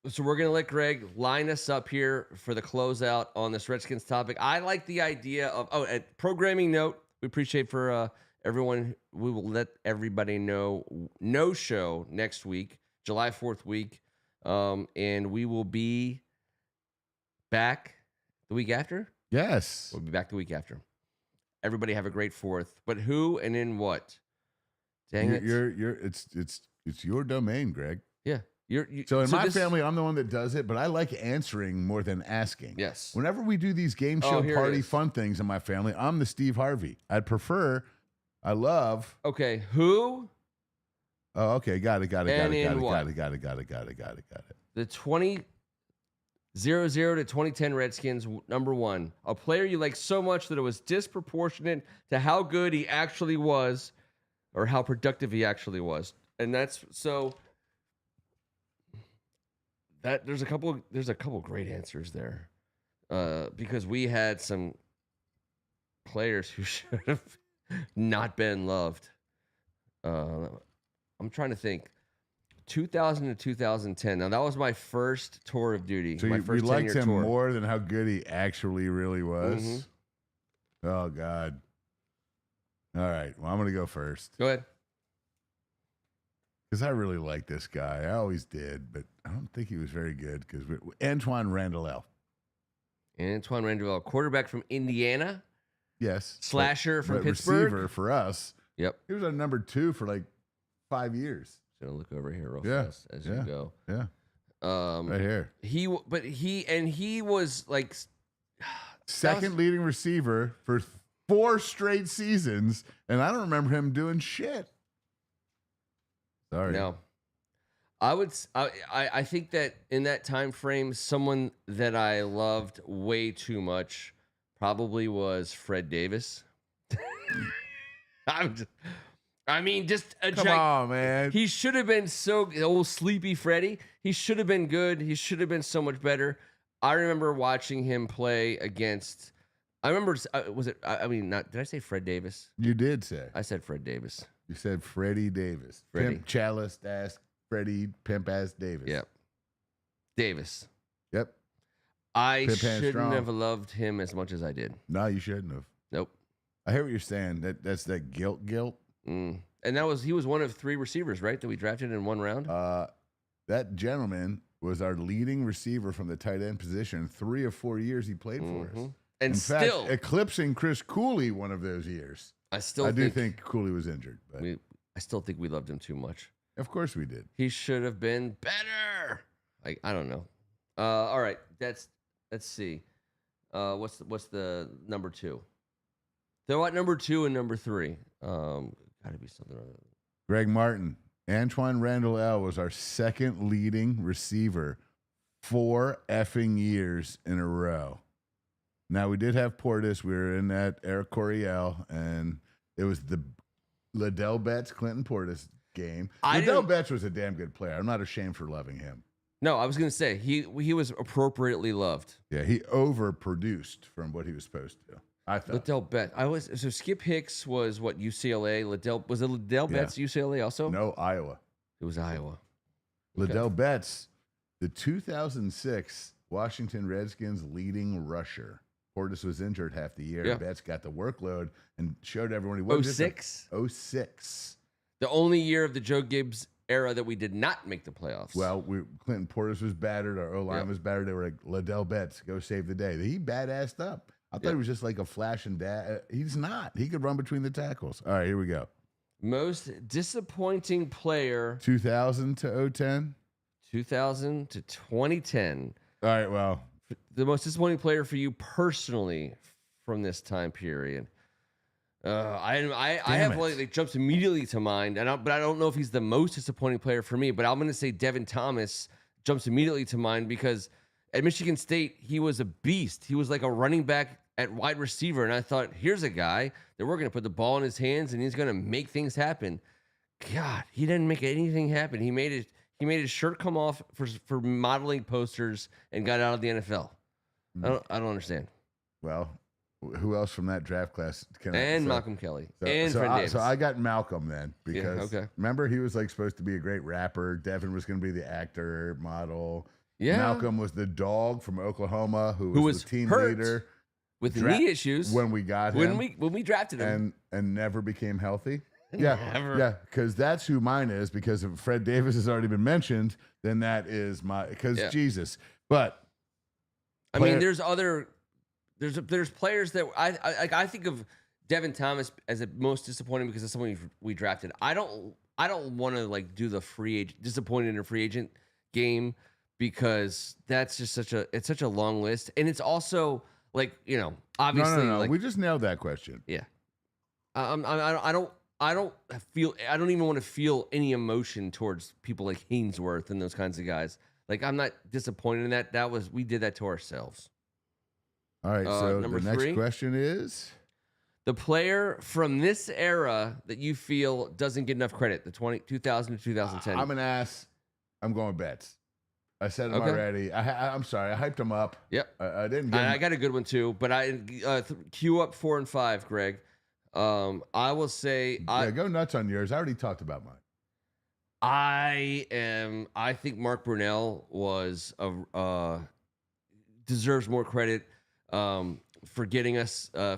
So we're gonna let Greg line us up here for the closeout on this Redskins topic. I like the idea of a programming note. We appreciate for everyone. We will let everybody know no show next week, July 4th week, and we will be back the week after. Yes, we'll be back the week after. Everybody have a great 4th. But who and in what? Dang it! It's your domain, Greg. Yeah. So in my family, I'm the one that does it, but I like answering more than asking. Yes. Whenever we do these game show party fun things in my family, I'm the Steve Harvey. I love. Okay, who? Oh, okay, got it. The 2000 to 2010 Redskins, number 1. A player you like so much that it was disproportionate to how good he actually was or how productive he actually was. And that's so... there's a couple great answers there, because we had some players who should have not been loved. I'm trying to think. 2000 to 2010. Now that was my first tour of duty. So my first you liked him tour. More than how good he actually really was. Mm-hmm. Oh God. All right. Well, I'm gonna go first. Go ahead. Because I really like this guy. I always did, but I don't think he was very good. Because Antoine Randall. Antoine Randall, quarterback from Indiana. Yes. Slasher from Pittsburgh. Receiver for us. Yep. He was our number 2 for like 5 years. Gonna look over here real fast as you go. Yeah. Right here. He was like second leading receiver for 4 straight seasons, and I don't remember him doing shit. Sorry. No. I think that in that time frame, someone that I loved way too much probably was Fred Davis. Come on, man. He should have been old sleepy Freddie. He should have been good. He should have been so much better. I remember watching him play against. I remember. Did I say Fred Davis? You did say. I said Fred Davis. You said Freddie Davis. Freddie. Pimp Chalice ass Freddie Pimp ass Davis. Yep. Davis. Yep. I shouldn't have loved him as much as I did. No, you shouldn't have. Nope. I hear what you're saying. That's that guilt. And he was one of 3 receivers, right, that we drafted in 1 round? That gentleman was our leading receiver from the tight end position. 3 or 4 years he played for us. And in still fact, eclipsing Chris Cooley one of those years. I do think Cooley was injured. But I still think we loved him too much. Of course we did. He should have been better. I don't know. All right, let's see. What's the number 2? They're at number 2 and number 3. Got to be something other than Greg Martin. Antoine Randall L. was our second leading receiver 4 effing years in a row. Now, we did have Portis. We were in that Eric Coryell, and it was the Liddell Betts, Clinton Portis game. Liddell Betts was a damn good player. I'm not ashamed for loving him. No, I was going to say, he was appropriately loved. Yeah, he overproduced from what he was supposed to. I thought. Liddell Betts. So Skip Hicks was what, UCLA? Was it Liddell Betts UCLA also? No, Iowa. It was Iowa. Liddell Betts, the 2006 Washington Redskins leading rusher. Portis was injured half the year. Yeah. Betts got the workload and showed everyone he wasn't 06? 06. The only year of the Joe Gibbs era that we did not make the playoffs. Well, Clinton Portis was battered. Our O-line was battered. They were like, Liddell Betts, go save the day. He badassed up. I thought he was just like a flash and dad. He's not. He could run between the tackles. All right, here we go. Most disappointing player 2000 to 010? 2000 to 2010. All right, well. The most disappointing player for you personally from this time period. I have one that jumps immediately to mind, but I don't know if he's the most disappointing player for me. But I'm going to say Devin Thomas jumps immediately to mind because at Michigan State he was a beast. He was like a running back at wide receiver, and I thought, here's a guy that we're going to put the ball in his hands and he's going to make things happen. God, he didn't make anything happen. He made his shirt come off for modeling posters and got out of the NFL. I don't understand. Well, who else from that draft class? Malcolm Kelly and Fred Davis. So I got Malcolm then because remember he was like supposed to be a great rapper. Devin was going to be the actor, model. Yeah. Malcolm was the dog from Oklahoma who was the team leader with knee issues when we got him. When we drafted him and never became healthy. Yeah, because that's who mine is. Because if Fred Davis has already been mentioned, then that is Jesus. But I mean, there's players that I think of Devin Thomas as the most disappointing because of someone we drafted. I don't want to like do the disappointed in a free agent game because that's just such a long list, and it's also like obviously no. Like, we just nailed that question. Yeah, I don't even want to feel any emotion towards people like Hainsworth and those kinds of guys. Like I'm not disappointed in that. We did that to ourselves. All right, so the next question is the player from this era that you feel doesn't get enough credit, the 2000 to 2010. I'm an ass. I'm going Betts. I said him already. I'm sorry. I hyped him up. Yep. I didn't get him. I got a good one too, but I queue up 4 and 5, Greg. I will say go nuts on yours. I already talked about mine. I think Mark Brunell was deserves more credit for getting us I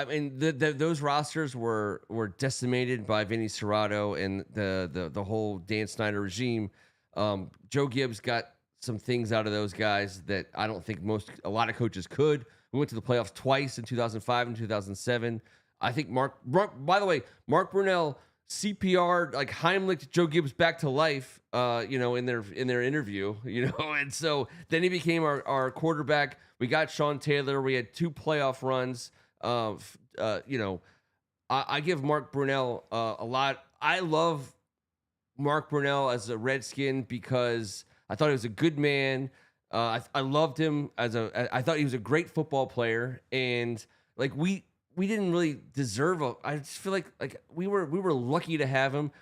mean those rosters were decimated by Vinny Serrato and the whole Dan Snyder regime. Joe Gibbs got some things out of those guys that I don't think a lot of coaches could. We went to the playoffs twice in 2005 and 2007. I think Mark Brunell CPR like Heimlich Joe Gibbs back to life, in their interview, and so then he became our quarterback. We got Sean Taylor. We had 2 playoff runs. I give Mark Brunell a lot. I love Mark Brunell as a Redskin because I thought he was a good man. I loved him I thought he was a great football player, and like we didn't really deserve I just feel like we were lucky to have him.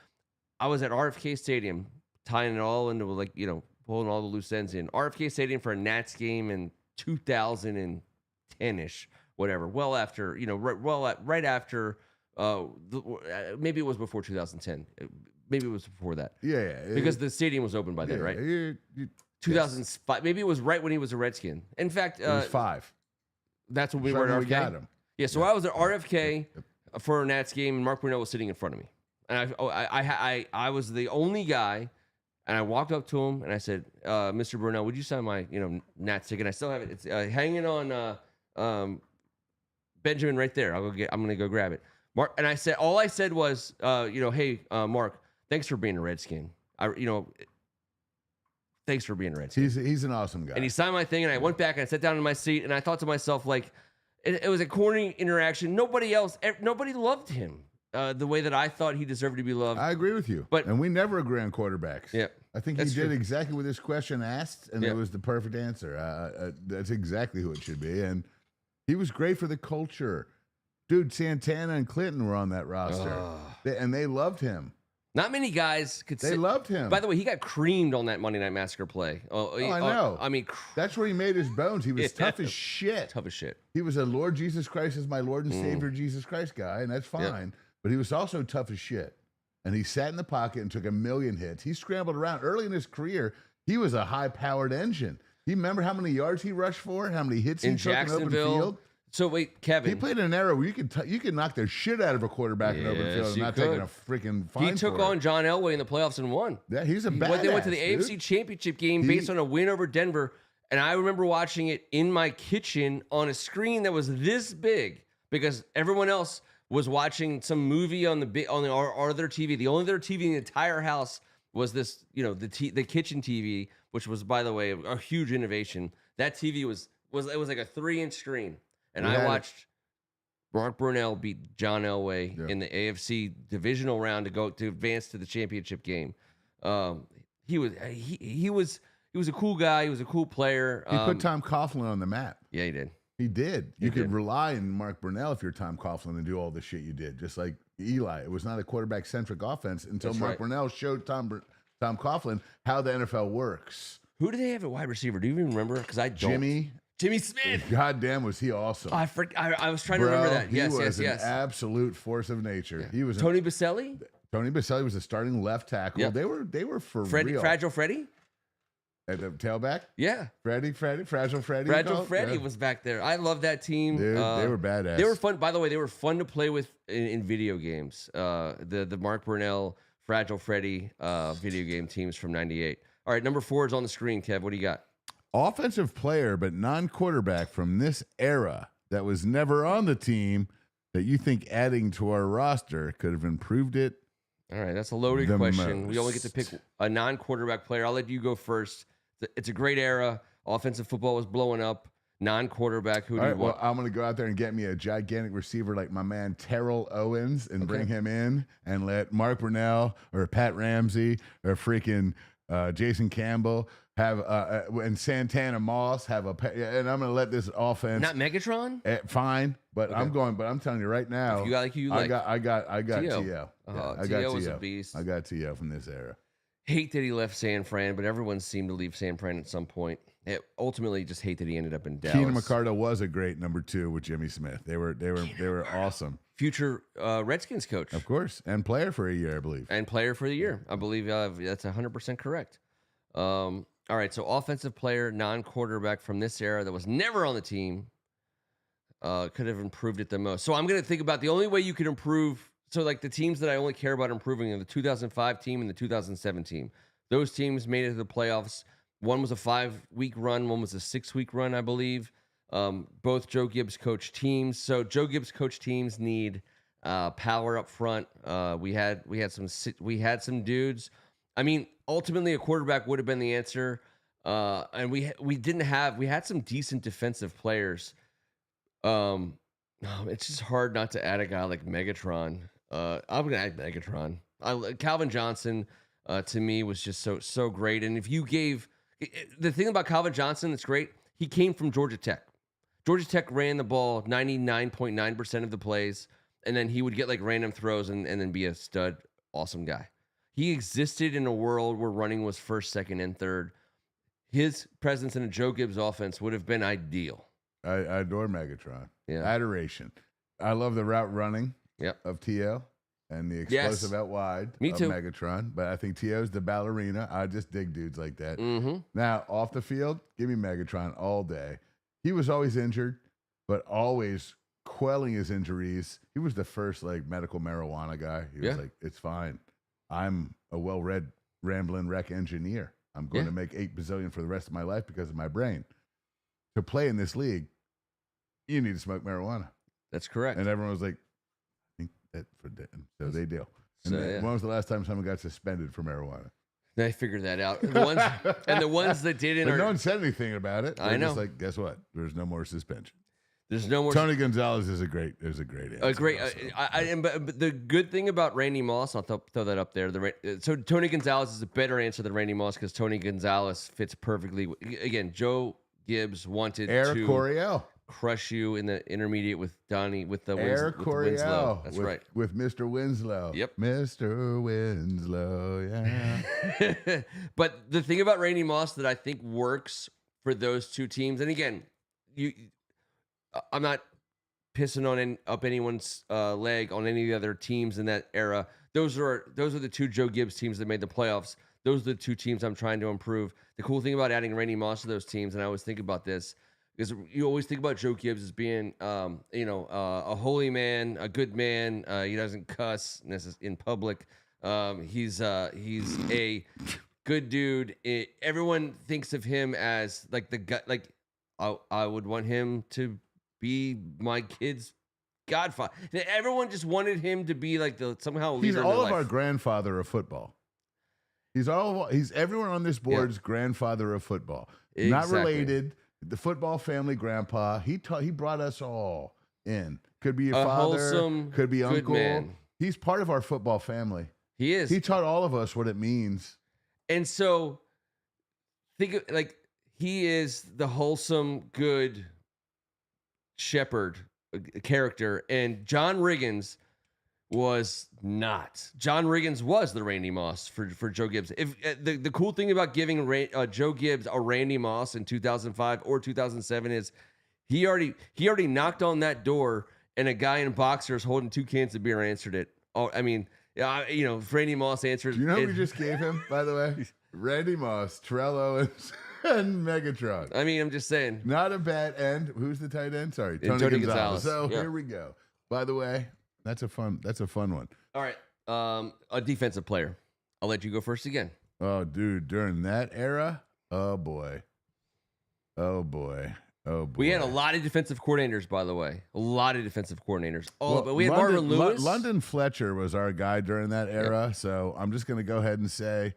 I was at RFK Stadium tying it all into pulling all the loose ends in. RFK Stadium for a Nats game in 2010-ish, whatever. Well after, right after maybe it was before 2010. Maybe it was before that. Yeah. Because the stadium was open by then, right? 2005. Maybe it was right when he was a Redskin. In fact, it was 5. That's when we were at RFK. We got him. Yeah, so I was at RFK for a Nats game, and Mark Brunell was sitting in front of me. And I was the only guy, and I walked up to him, and I said, Mr. Brunell, would you sign my Nats ticket? I still have it. It's hanging on Benjamin right there. I'm going to go grab it. Mark, and all I said was, hey, Mark, thanks for being a Redskin. Thanks for being a Redskin. He's an awesome guy. And he signed my thing, and I went back and I sat down in my seat, and I thought to myself, like, it was a corny interaction. Nobody loved him the way that I thought he deserved to be loved. I agree with you. And we never agree on quarterbacks. Yeah, I think he did exactly what this question asked, and it was the perfect answer. That's exactly who it should be. And he was great for the culture. Dude, Santana and Clinton were on that roster, and they loved him. Not many guys could say. They loved him. By the way, he got creamed on that Monday Night Massacre play. I know. I mean, that's where he made his bones. He was tough as shit. Tough as shit. He was a Lord Jesus Christ is my Lord and Savior Jesus Christ guy, and that's fine. But he was also tough as shit. and he sat in the pocket and took 1,000,000 hits. He scrambled around early in his career. He was a high-powered engine. You remember how many yards he rushed for? How many hits he In took in open Jacksonville. field? So wait, Kevin. He played in an era where you could knock the shit out of a quarterback in open field and you not could. taking a freaking fine. He took for on it. John Elway in the playoffs and won. Yeah, he's a badass. They went to the dude. AFC Championship game based on a win over Denver, and I remember watching it in my kitchen on a screen that was this big because everyone else was watching some movie on our other TV. The only other TV in the entire house was this, the kitchen TV, which was, by the way, a huge innovation. That TV was like a 3-inch screen, and I watched Mark Brunell beat John Elway in the AFC divisional round to advance to the championship game. He was a cool guy. He was a cool player. He put Tom Coughlin on the map. Yeah, he did. He did. You could rely on Mark Brunell if you're Tom Coughlin and do all the shit you did, just like Eli. It was not a quarterback-centric offense until Mark Brunell showed Tom Coughlin how the NFL works. Who do they have at wide receiver? Do you even remember? Because I don't. Jimmy Smith. God damn, was he awesome. I was trying to remember that. Yes, he was yes. an absolute force of nature. Yeah. He was Tony Baselli? Tony Baselli was a starting left tackle. Yep. They were for real. Fragile Freddie? At the tailback? Yeah. Fragile Freddie. Fragile Freddie was back there. I love that team. Dude, they were badass. They were fun. By the way, they were fun to play with in video games. The Mark Brunell, Fragile Freddie video game teams from '98. All right, number 4 is on the screen, Kev. What do you got? Offensive player, but non-quarterback from this era that was never on the team that you think adding to our roster could have improved it. All right, that's a loaded question. We only get to pick a non-quarterback player. I'll let you go first. It's a great era. Offensive football was blowing up. Non-quarterback. Who do you want? Well, I'm going to go out there and get me a gigantic receiver like my man Terrell Owens and bring him in and let Mark Brunell or Pat Ramsey or freaking Jason Campbell have and Santana Moss have and I'm going to let this offense. Not Megatron? Fine, but I'm telling you right now. If you like who you like. I got T.O. T.O. I got T.O. was a beast. I got T.O. from this era. Hate that he left San Fran, but everyone seemed to leave San Fran at some point. Ultimately, just hate that he ended up in Dallas. Keenan McCardle was a great number 2 with Jimmy Smith. They were awesome. Future Redskins coach, of course, and player for a year, I believe. And player for the year, I believe. That's 100% correct. All right, so offensive player, non-quarterback from this era that was never on the team, could have improved it the most. So I'm going to think about the only way you could improve. So like the teams that I only care about improving are the 2005 team and the 2007 team. Those teams made it to the playoffs. One was a 5-week run. One was a 6-week run, I believe. Both Joe Gibbs coach teams. So Joe Gibbs coach teams need power up front. We had some dudes. I mean, ultimately a quarterback would have been the answer. And we had some decent defensive players. It's just hard not to add a guy like Megatron. I'm gonna add Megatron. Calvin Johnson to me was just so great. And if you gave the thing about Calvin Johnson that's great, he came from Georgia Tech. Georgia Tech ran the ball 99.9% of the plays, and then he would get like random throws and then be a stud, awesome guy. He existed in a world where running was first, second, and third. His presence in a Joe Gibbs offense would have been ideal. I adore Megatron. Yeah. Adoration. I love the route running of T.O. and the explosive out wide of Megatron. But I think T.O.'s the ballerina. I just dig dudes like that. Mm-hmm. Now, off the field, give me Megatron all day. He was always injured, but always quelling his injuries. He was the first medical marijuana guy. He was like, it's fine. I'm a well-read, rambling wreck engineer. I'm going to make 8 bazillion for the rest of my life because of my brain. To play in this league, you need to smoke marijuana. That's correct. And everyone was like, I think that for them. So they do. And when was the last time someone got suspended for marijuana? They figured that out. The ones that didn't. But no one said anything about it. They're I know. Just like, guess what? There's no more suspension. There's no more. Tony Gonzalez is a great answer. But the good thing about Randy Moss, I'll throw that up there. So Tony Gonzalez is a better answer than Randy Moss because Tony Gonzalez fits perfectly. Again, Joe Gibbs wanted to Coryell. Crush you in the intermediate with Donnie with the Winslow. That's right. With Mr. Winslow. Yep. Mr. Winslow, yeah. But the thing about Randy Moss that I think works for those two teams, and again, I'm not pissing up anyone's leg on any of the other teams in that era. those are the two Joe Gibbs teams that made the playoffs. Those are the two teams I'm trying to improve. The cool thing about adding Randy Moss to those teams, and I always think about this, because you always think about Joe Gibbs as being, a holy man, a good man. He doesn't cuss in public. He's a good dude. Everyone thinks of him as like the guy. Like I would want him to be my kid's godfather. Everyone just wanted him to be like the somehow leader. He's in all their of life. our grandfather of football. He's everyone on this board's grandfather of football. Exactly. Not related. The football family grandpa. He brought us all in. Could be a father. Wholesome, could be good uncle. man. He's part of our football family. He is. He taught all of us what it means. And so, think of, like, he is the wholesome, good shepherd character, and John Riggins was not. John Riggins was the Randy Moss for Joe Gibbs. If the cool thing about giving Joe Gibbs a Randy Moss in 2005 or 2007 is he already knocked on that door, and a guy in boxers holding 2 cans of beer answered it. Oh, I mean. Yeah, Randy Moss answered. Do you know who we just gave him, by the way? Randy Moss, Trello, and Megatron. I mean, I'm just saying. Not a bad end. Who's the tight end? Sorry, Tony Gonzalez. So here we go. By the way, that's a fun one. All right, a defensive player. I'll let you go first again. Oh, dude, during that era, oh boy. We had a lot of defensive coordinators, by the way. A lot of defensive coordinators. But we had Marvin Lewis. London Fletcher was our guy during that era. So I'm just going to go ahead and say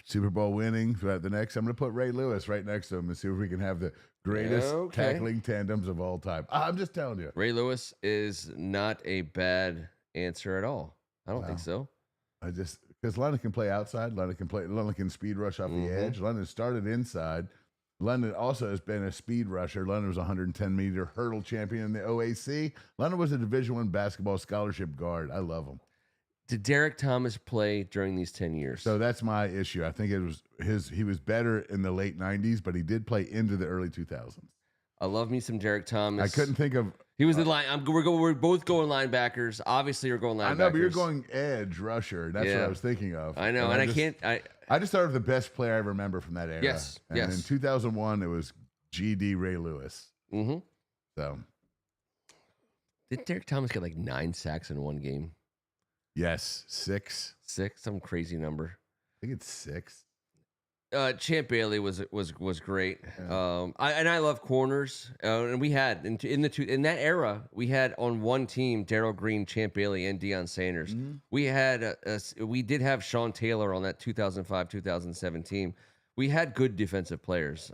Super Bowl winning throughout the next. I'm going to put Ray Lewis right next to him and see if we can have the greatest tackling tandems of all time. I'm just telling you. Ray Lewis is not a bad answer at all. I don't think so. Because London can play outside. London can speed rush off the edge. London started inside. London also has been a speed rusher. London was a 110-meter hurdle champion in the OAC. London was a Division I basketball scholarship guard. I love him. Did Derek Thomas play during these 10 years? So that's my issue. I think it was he was better in the late 90s, but he did play into the early 2000s. I love me some Derek Thomas. I couldn't think of. He was the line. We're both going linebackers. Obviously, you're going linebackers. I know, but you're going edge rusher. That's what I was thinking of. I know, and I just thought of the best player I remember from that era. Yes, and in 2001, it was GD Ray Lewis. Mm-hmm. So, did Derek Thomas get like 9 sacks in one game? Yes, 6. Some crazy number. I think it's 6. Champ Bailey was great. Yeah. I love corners. And we had in that era we had on one team Darryl Green, Champ Bailey, and Deion Sanders. Mm-hmm. We did have Sean Taylor on that 2005-2007 team. We had good defensive players.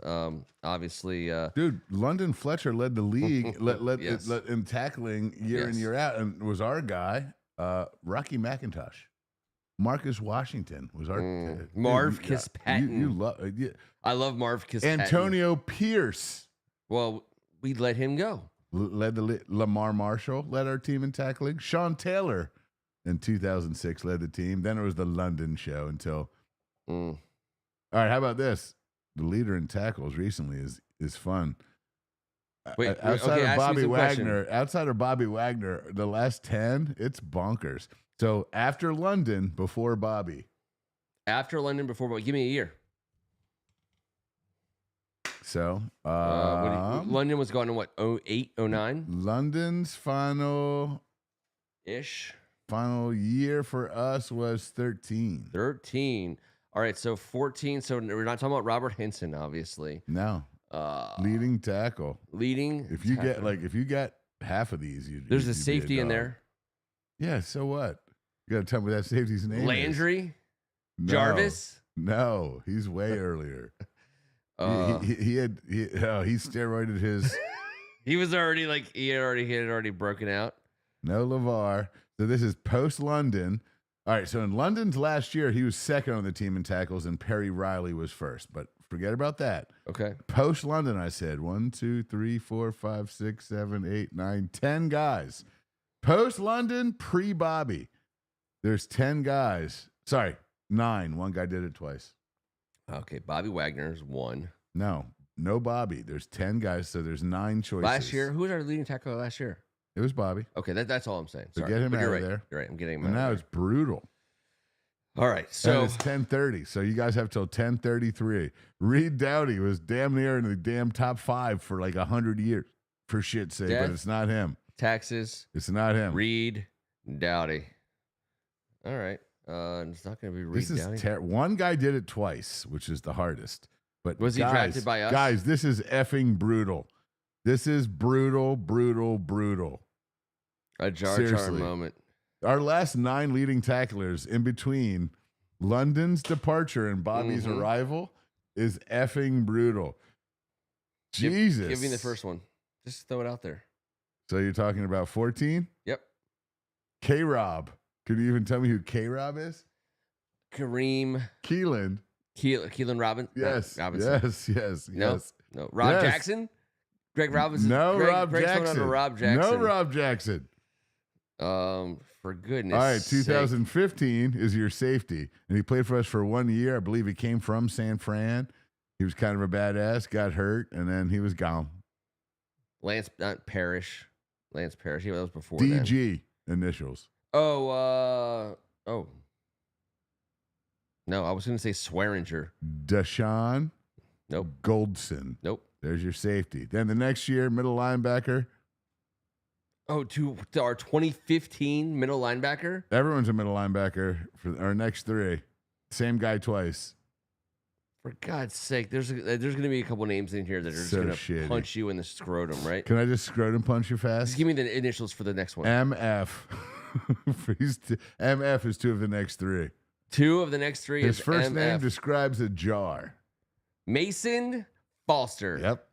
Obviously, dude, London Fletcher led the league in tackling year in year out, and was our guy. Rocky McIntosh. Marcus Washington was our Marv Patton. I love Marv Patton. Antonio Pierce. Well, we let him go. Lamar Marshall led our team in tackling. Sean Taylor in 2006 led the team. Then it was the London show until. All right, how about this? The leader in tackles recently is fun. Outside of Bobby Wagner, the last 10, it's bonkers. So after London, before Bobby. Give me a year. So London was gone in what, 08, 09? London's final year for us was 13. 13. All right, so 14. So we're not talking about Robert Henson, obviously. No. Leading tackle. If you get half of these, there's a safety in there. Yeah, so what? You got to tell me that safety's name. Landry? No, Jarvis? No, he's way earlier. He steroided his. He was already he had already broken out. No LeVar. So this is post London. All right, so in London's last year, he was second on the team in tackles, and Perry Riley was first. But forget about that. Okay. Post London, I said 1, 2, 3, 4, 5, 6, 7, 8, 9, 10 guys. Post London, pre Bobby. There's 10 guys. Sorry, 9. One guy did it twice. Okay, Bobby Wagner's 1. No Bobby. There's 10 guys, so there's 9 choices. Last year, who was our leading tackler last year? It was Bobby. Okay, that's all I'm saying. So Sorry. get him But out you're of right. there. You're right. I'm getting him And out now of it's brutal. there. All right. And So it's 10:30. So you guys have till 10:33. Reed Dowdy was damn near in the damn top 5 for like 100 years, for shit's sake. Death, but it's not him. taxes, It's not him. Reed, Dowdy. All right. It's not going to be Reed This is Dowdy. one guy did it twice, which is the hardest. But Was he drafted by us? Guys, this is effing brutal. This is brutal, brutal, brutal. A Jar Jar Seriously. moment. Our last 9 leading tacklers in between London's departure and Bobby's arrival is effing brutal. Jesus. Give me the first one. Just throw it out there. So you're talking about 14? Yep. K-Rob. Can you even tell me who K-Rob is? Kareem Keelan. Keelan Robinson. Yes. Robinson. Yes. No. Yes. No. Rob Yes. Jackson? Greg Robinson. No, Rob Greg's Jackson. Under Rob Jackson. No, Rob Jackson. For goodness. All right, sake. 2015 is your safety. And he played for us for 1 year. I believe he came from San Fran. He was kind of a badass, got hurt, and then he was gone. Lance Parrish. Lance Parrish. Yeah, that was before DG initials. then. Oh. No, I was going to say Swearinger. Deshaun Nope. Goldson. Nope. There's your safety. Then the next year, middle linebacker. Oh, to our 2015 middle linebacker? Everyone's a middle linebacker for our next 3. Same guy twice. For God's sake, there's going to be a couple names in here that are just So going to shitty. punch you in the scrotum, right? Can I just scrotum punch you fast? Just give me the initials for the next one. MF. MF is 2 of the next 3. 2 of the next 3 His is first MF. name describes a jar. Mason Foster. Yep.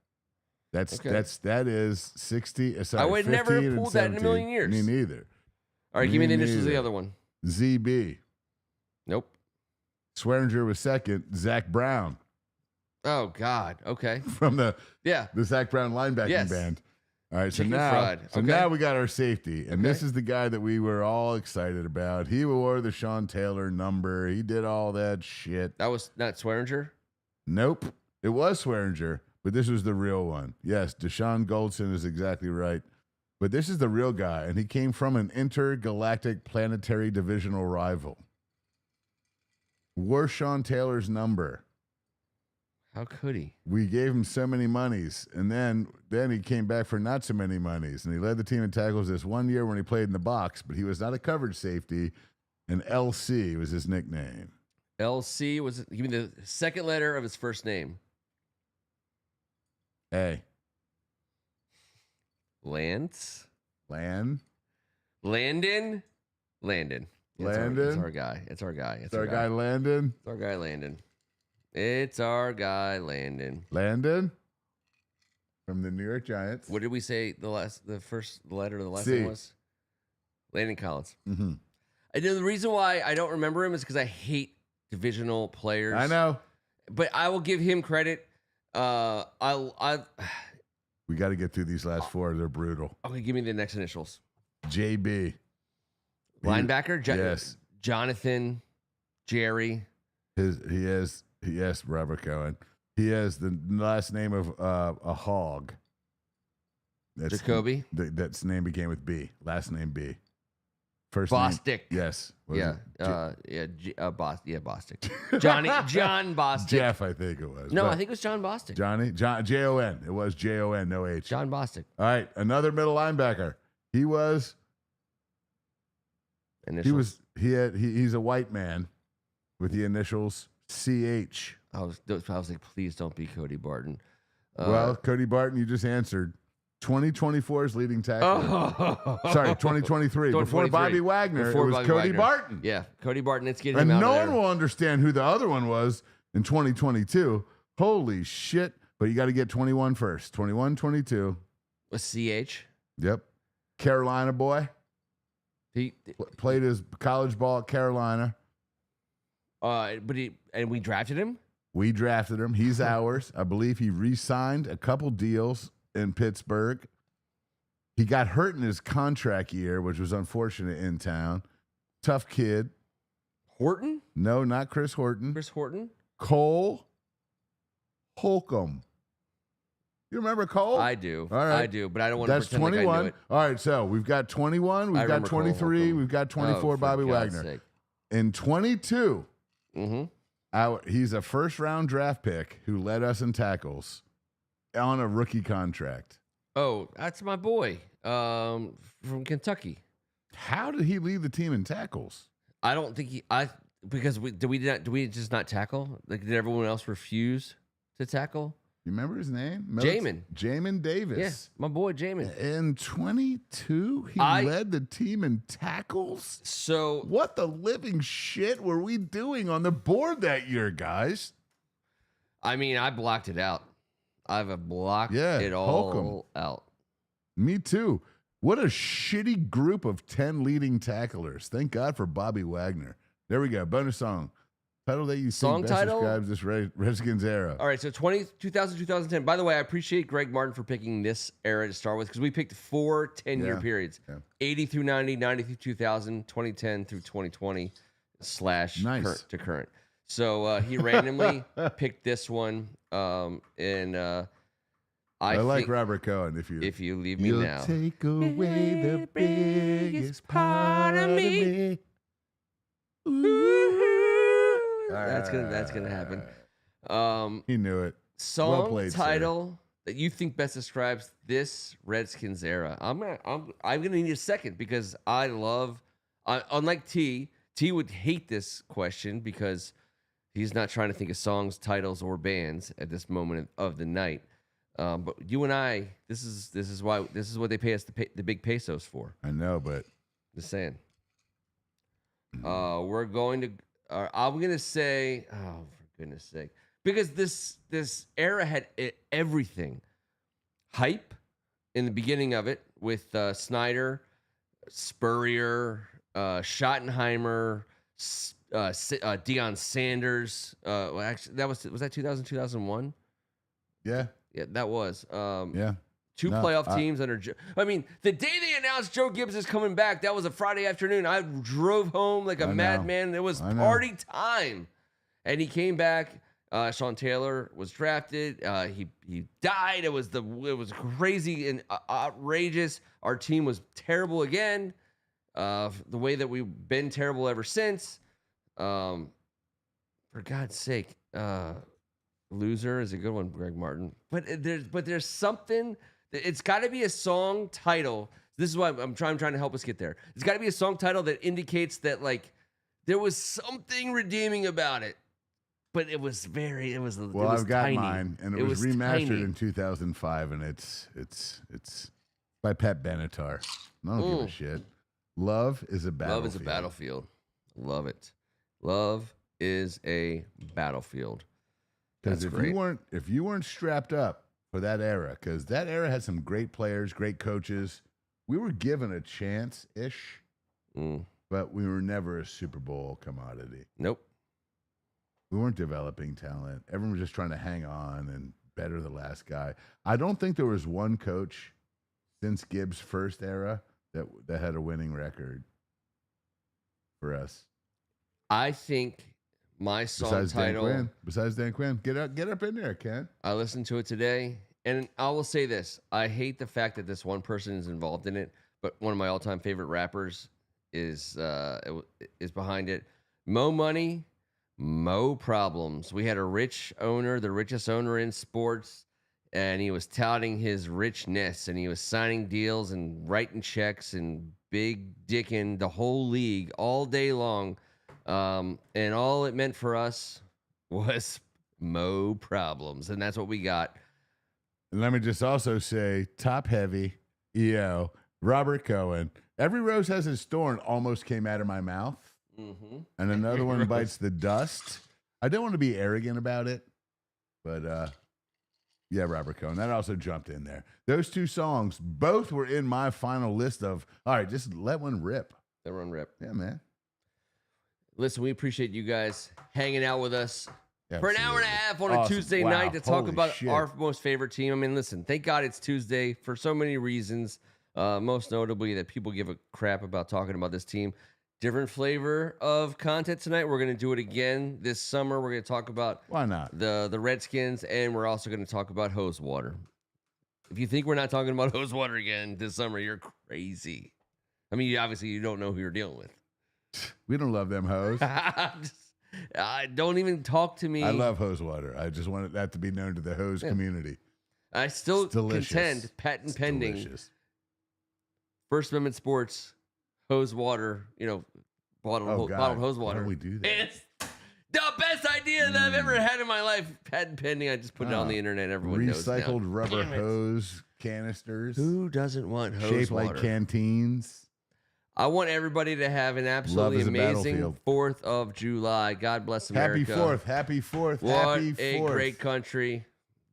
Okay. That is 60. Sorry, I would 15 never have and pulled that in a 17. million years. Me neither. All right, give me the initials of the neither. other one. ZB. Nope. Swearinger was second. Zach Brown Oh God. Okay. from the Yeah. Zach Brown linebacking Yes. band. All right, Chicken fried. so Okay. now we got our safety, and Okay. this is the guy that we were all excited about. He wore the Sean Taylor number. He did all that shit. That was not Swearinger. Nope, it was Swearinger, but this was the real one. Yes, Deshaun Goldson is exactly right. But this is the real guy, and he came from an intergalactic planetary divisional rival. Wore Sean Taylor's number. How could he? We gave him so many monies, and then he came back for not so many monies, and he led the team in tackles this 1 year when he played in the box, but he was not a coverage safety, and LC was his nickname. LC was. Give me the second letter of his first name. A. Lance. Landon. Landon. Landon? It's our guy. It's our guy. It's our guy Landon. It's our guy Landon. It's our guy Landon. Landon from the New York Giants. What did we say the first letter of the last C. name was? Landon Collins. Mm-hmm. I know the reason why I don't remember him is because I hate divisional players. I know. But I will give him credit. We got to get through these last 4. They're brutal. Okay, give me the next initials. JB. Linebacker? Yes. Jonathan, Jerry. He has Robert Cohen. He has the last name of a hog. That's Jacoby? That's name began with B. Last name B. First Bostic. name. Yes. What Yeah. is it? Bostic. John Bostic. Jeff, I think it was. No, But I think it was John Bostic. John Jon. It was Jon, no H. John Bostic. All right, another middle linebacker. He's a white man with the initials CH. I was like, please don't be Cody Barton. Well, Cody Barton, you just answered. 2024's leading tackler. Oh. Sorry, 2023. Before Bobby Wagner, Before it was Bobby Cody Wagner. Barton. Yeah, Cody Barton. Let's get him And out no of there. one will understand who the other one was in 2022. Holy shit. But you got to get 21 first. 21, 22. A CH. Yep. Carolina boy. He, Played his college ball at Carolina. and we drafted him. We drafted him. He's ours. I believe he re-signed a couple deals in Pittsburgh. He got hurt in his contract year, which was unfortunate in town. Tough kid. Horton. No, not Chris Horton. Chris Horton. Cole Holcomb. You remember Cole? I do. All right. I do, but I don't want to That's pretend 21. like I knew it. All right, so we've got 21, we've got remember Cole 23, Holcomb. we've got 24, for Bobby God's Wagner. sake. In 22, Mm-hmm. he's a first-round draft pick who led us in tackles on a rookie contract. Oh, that's my boy from Kentucky. How did he lead the team in tackles? I don't think because do we just not tackle? Like, did everyone else refuse to tackle? You remember his name? Jamin Davis. Yeah, my boy Jamin. In 22, he led the team in tackles? So what the living shit were we doing on the board that year, guys? I mean, I blocked it out. I've blocked it Holcomb. out. Me too. What a shitty group of 10 leading tacklers. Thank God for Bobby Wagner. There we go. Bonus song. Title that you think best describes this Redskins era. All right, so 2000, 2010. By the way, I appreciate Greg Martin for picking this era to start with because we picked 4 10-year periods. Yeah. 80 through 90, 90 through 2000, 2010 through 2020 / current to current. So he randomly picked this one, and I like Robert Cohen. If you leave me now, take away the biggest part of me. That's gonna happen. He knew it. Song well played, title that you think best describes this Redskins era. I'm gonna need a second because I love. Unlike T would hate this question because he's not trying to think of songs, titles, or bands at this moment of the night. But you and I, this is what they pay us the big pesos for. I know, but just saying. We're going to. I'm gonna say, oh, for goodness sake, because this era had everything. Hype in the beginning of it with Snyder, Spurrier, Schottenheimer, Deion Sanders. Well, actually, was that 2000, 2001? Yeah, that was. Yeah. Two playoff teams under Joe. I mean, the day they announced Joe Gibbs is coming back, that was a Friday afternoon. I drove home like a madman. It was party time. And he came back. Sean Taylor was drafted. He died. It was crazy and outrageous. Our team was terrible again. The way that we've been terrible ever since. For God's sake, Loser is a good one, Greg Martin. But there's something. It's got to be a song title. This is why I'm trying to help us get there. It's got to be a song title that indicates that like there was something redeeming about it, but it was tiny. I've got mine, and it was remastered in 2005, and it's by Pat Benatar. I don't give a shit. Love is a battlefield. Love is a battlefield. Love it. Love is a battlefield. Because if you weren't strapped up for that era, because that era had some great players, great coaches, we were given a chance-ish, but we were never a Super Bowl commodity. Nope. We weren't developing talent. Everyone was just trying to hang on and better the last guy. I don't think there was one coach since Gibbs' first era that had a winning record for us. I think my song title. Besides Dan Quinn, get up in there, Ken. I listened to it today, and I will say this: I hate the fact that this one person is involved in it, but one of my all-time favorite rappers is behind it. Mo Money, Mo Problems. We had a rich owner, the richest owner in sports, and he was touting his richness, and he was signing deals and writing checks and big dicking the whole league all day long. And all it meant for us was Mo Problems, and that's what we got. And let me just also say, top heavy, EO, Robert Cohen. Every rose has its thorn almost came out of my mouth, and another one bites the dust. I don't want to be arrogant about it, but yeah, Robert Cohen. That also jumped in there. Those two songs, both were in my final list of, all right, just let one rip. Let one rip. Yeah, man. Listen, we appreciate you guys hanging out with us for an hour and a half on a Tuesday night to talk about our most favorite team. I mean, listen, thank God it's Tuesday for so many reasons, most notably that people give a crap about talking about this team. Different flavor of content tonight. We're going to do it again this summer. We're going to talk about why not the Redskins, and we're also going to talk about hose water. If you think we're not talking about hose water again this summer, you're crazy. I mean, obviously, you don't know who you're dealing with. We don't love them hoes. Don't even talk to me. I love hose water. I just wanted that to be known to the hose community. I still It's delicious. contend, patent pending, Delicious. First Amendment Sports, hose water, bottled hose water. Why don't we do that? It's the best idea that I've ever had in my life. Patent pending. I just put it on the internet. Everyone knows now. Recycled rubber hose canisters. Who doesn't want hose shaped water? like canteens. I want everybody to have an absolutely Love is a amazing battlefield. 4th of July. God bless America. Happy 4th. Happy 4th. What Happy 4th. a great country.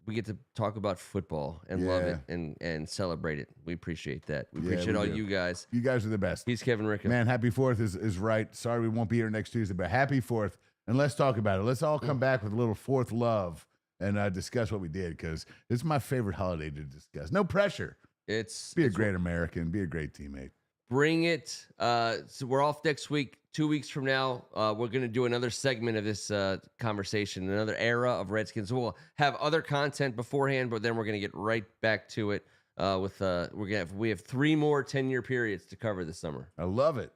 We get to talk about football and love Yeah. it and celebrate it. We appreciate that. We Yeah, appreciate we all do. you guys. You guys are the best. He's Kevin Ricca. Man, happy 4th is right. Sorry we won't be here next Tuesday, but happy 4th. And let's talk about it. Let's all come back with a little 4th love and discuss what we did, because it's my favorite holiday to discuss. No pressure. Be a great American. Be a great teammate. Bring it. So we're off next week. 2 weeks from now, we're going to do another segment of this conversation, another era of Redskins. We'll have other content beforehand, but then we're going to get right back to it. We have 3 more 10-year periods to cover this summer. I love it.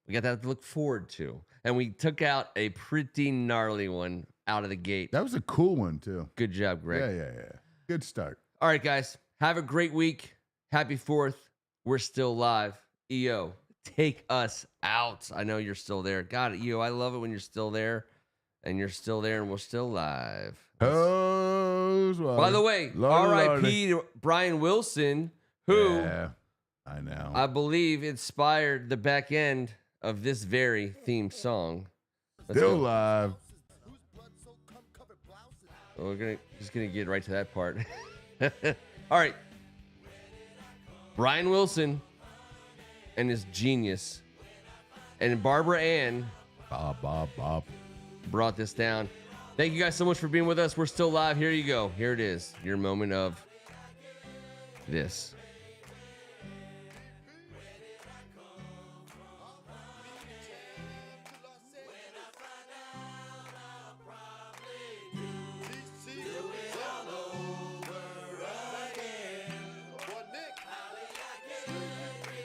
We got that to look forward to, and we took out a pretty gnarly one out of the gate. That was a cool one, too. Good job, Greg. Yeah. Good start. All right, guys. Have a great week. Happy 4th. We're still live. EO, take us out. I know you're still there. God, EO, I love it when you're still there. And you're still there, and we're still live. Hose water. By the way, R.I.P. Brian Wilson, who Yeah, I know. I believe inspired the back end of this very theme song. Let's Still go. live. Well, we're just gonna get right to that part. All right. Brian Wilson and his genius, and Barbara Ann Bob. brought this down. Thank you guys so much for being with us. We're still live. Here you go. Here it is. Your moment of this.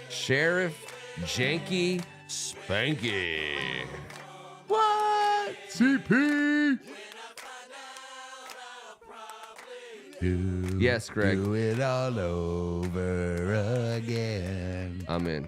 Sheriff Janky Spanky. What? CP. Yes, Greg. Do it all over again. I'm in.